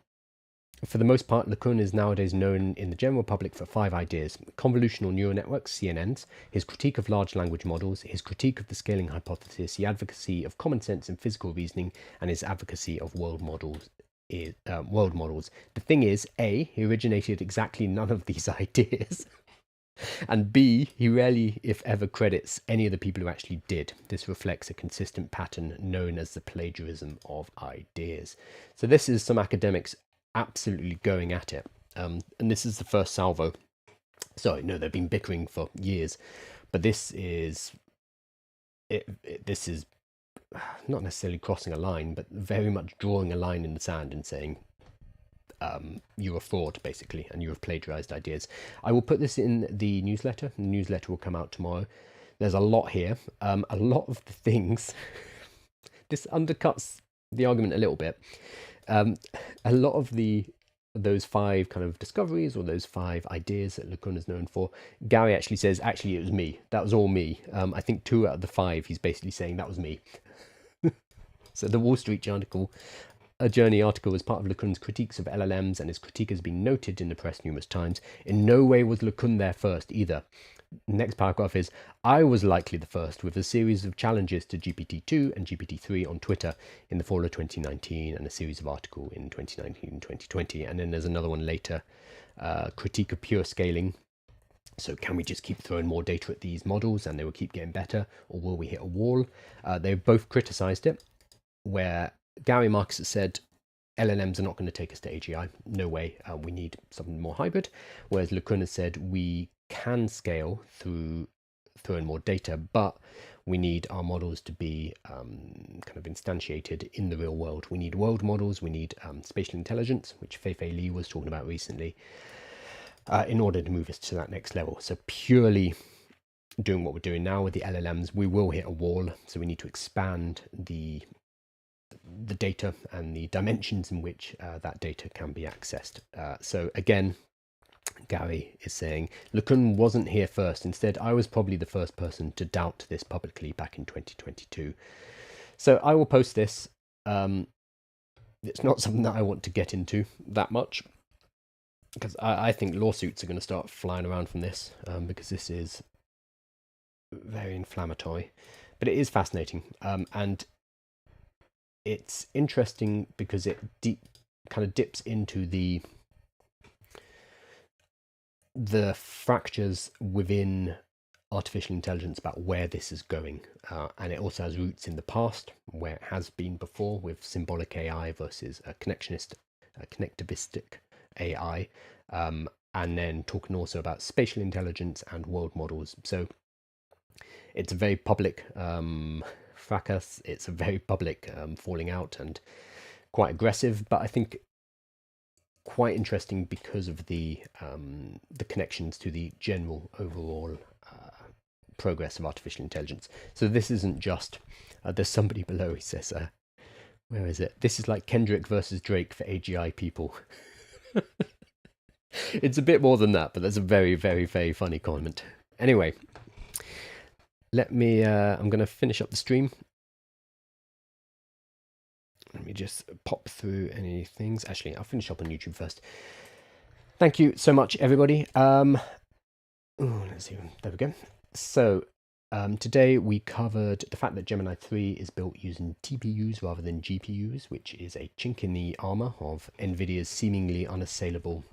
for the most part, LeCun is nowadays known in the general public for 5 ideas: convolutional neural networks, CNNs, his critique of large language models, his critique of the scaling hypothesis, the advocacy of common sense and physical reasoning, and his advocacy of world models. The thing is, A, he originated exactly none of these ideas, and B, he rarely, if ever, credits any of the people who actually did. This reflects a consistent pattern known as the plagiarism of ideas. So this is some academics absolutely going at it, and this is the first salvo. Sorry, no, they've been bickering for years, but this is this is not necessarily crossing a line, but very much drawing a line in the sand and saying you're a fraud, basically, and you have plagiarized ideas. I will put this in the newsletter. The newsletter will come out tomorrow. There's a lot here. A lot of the things this undercuts the argument a little bit. A lot of those 5 kind of discoveries, or those 5 ideas that LeCun is known for, Gary actually says, actually, it was me. That was all me. I think 2 out of the 5, he's basically saying that was me. So the Wall Street Journey article was part of LeCun's critiques of LLMs, and his critique has been noted in the press numerous times. In no way was LeCun there first either. Next paragraph is, I was likely the first with a series of challenges to GPT-2 and GPT-3 on Twitter in the fall of 2019, and a series of articles in 2019 and 2020. And then there's another one later, critique of pure scaling. So can we just keep throwing more data at these models and they will keep getting better, or will we hit a wall? They've both criticized it, where Gary Marcus has said LLMs are not going to take us to AGI. No way. We need something more hybrid. Whereas LeCun has said we can scale through throwing more data, but we need our models to be kind of instantiated in the real world. We need world models. We need spatial intelligence, which Fei-Fei Li was talking about recently, in order to move us to that next level. So purely doing what we're doing now with the LLMs, we will hit a wall. So we need to expand the data and the dimensions in which that data can be accessed. So again, Gary is saying LeCun wasn't here first. Instead, I was probably the first person to doubt this publicly back in 2022. So I will post this. It's not something that I want to get into that much, because I think lawsuits are going to start flying around from this, because this is very inflammatory. But it is fascinating, and it's interesting because it kind of dips into the fractures within artificial intelligence about where this is going, and it also has roots in the past, where it has been before with symbolic AI versus a connectivistic AI, and then talking also about spatial intelligence and world models. So it's a very public fracas. It's a very public falling out and quite aggressive, but I think quite interesting because of the connections to the general overall progress of artificial intelligence. So this isn't just there's somebody below, he says, where is it? This is like Kendrick versus Drake for AGI people. It's a bit more than that, but that's a very, very, very funny comment. Anyway, let me, I'm going to finish up the stream. Let me just pop through any things. Actually, I'll finish up on YouTube first. Thank you so much, everybody. Let's see. There we go. So today we covered the fact that Gemini 3 is built using TPUs rather than GPUs, which is a chink in the armor of Nvidia's seemingly unassailable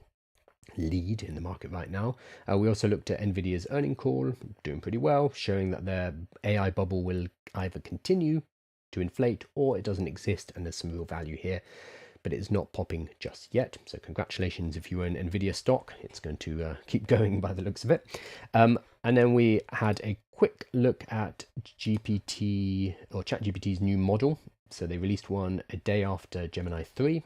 lead in the market right now. We also looked at Nvidia's earning call, doing pretty well, showing that their AI bubble will either continue to inflate or it doesn't exist, and there's some real value here, but it's not popping just yet. So congratulations if you own Nvidia stock. It's going to keep going by the looks of it. And then we had a quick look at GPT or ChatGPT's new model. So they released one a day after Gemini 3.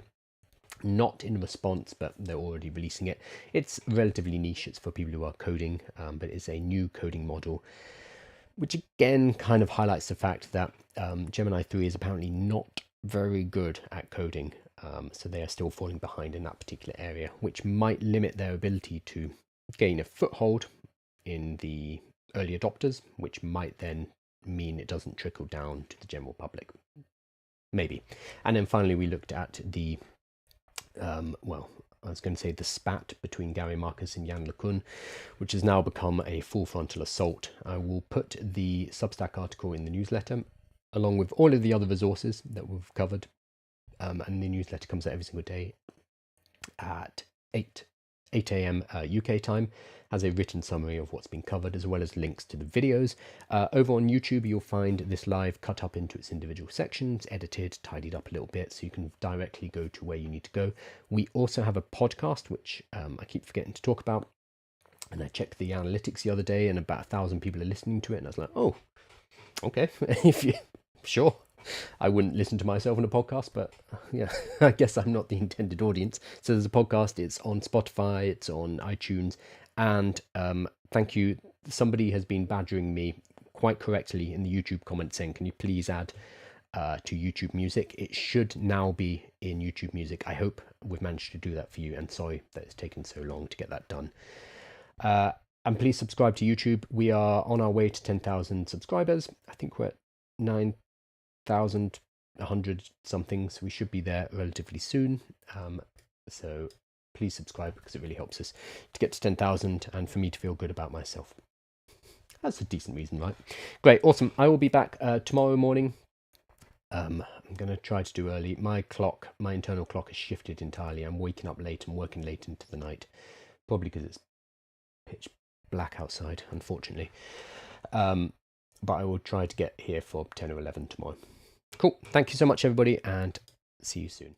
Not in response, but they're already releasing it. It's relatively niche. It's for people who are coding, but it's a new coding model, which again kind of highlights the fact that Gemini 3 is apparently not very good at coding. So they are still falling behind in that particular area, which might limit their ability to gain a foothold in the early adopters, which might then mean it doesn't trickle down to the general public. Maybe. And then finally, we looked at the well, I was going to say the spat between Gary Marcus and Jan LeCun, which has now become a full frontal assault. I will put the Substack article in the newsletter, along with all of the other resources that we've covered. And the newsletter comes out every single day at 8 a.m. UK time, has a written summary of what's been covered, as well as links to the videos. Over on YouTube, you'll find this live cut up into its individual sections, edited, tidied up a little bit, so you can directly go to where you need to go. We also have a podcast, which I keep forgetting to talk about. And I checked the analytics the other day, and about 1,000 people are listening to it. And I was like, oh, okay, if you sure. I wouldn't listen to myself on a podcast, but yeah, I guess I'm not the intended audience. So there's a podcast, it's on Spotify, it's on iTunes, and thank you. Somebody has been badgering me quite correctly in the YouTube comments saying, can you please add to YouTube Music? It should now be in YouTube Music. I hope we've managed to do that for you, and sorry that it's taken so long to get that done. And please subscribe to YouTube. We are on our way to 10,000 subscribers. I think we're at 9,100 something, so we should be there relatively soon. So please subscribe, because it really helps us to get to 10,000 and for me to feel good about myself. That's a decent reason, right? Great, awesome. I will be back tomorrow morning. I'm going to try to do early. My internal clock has shifted entirely. I'm waking up late and working late into the night, probably because it's pitch black outside, unfortunately. But I will try to get here for 10 or 11 tomorrow. Cool. Thank you so much, everybody, and see you soon.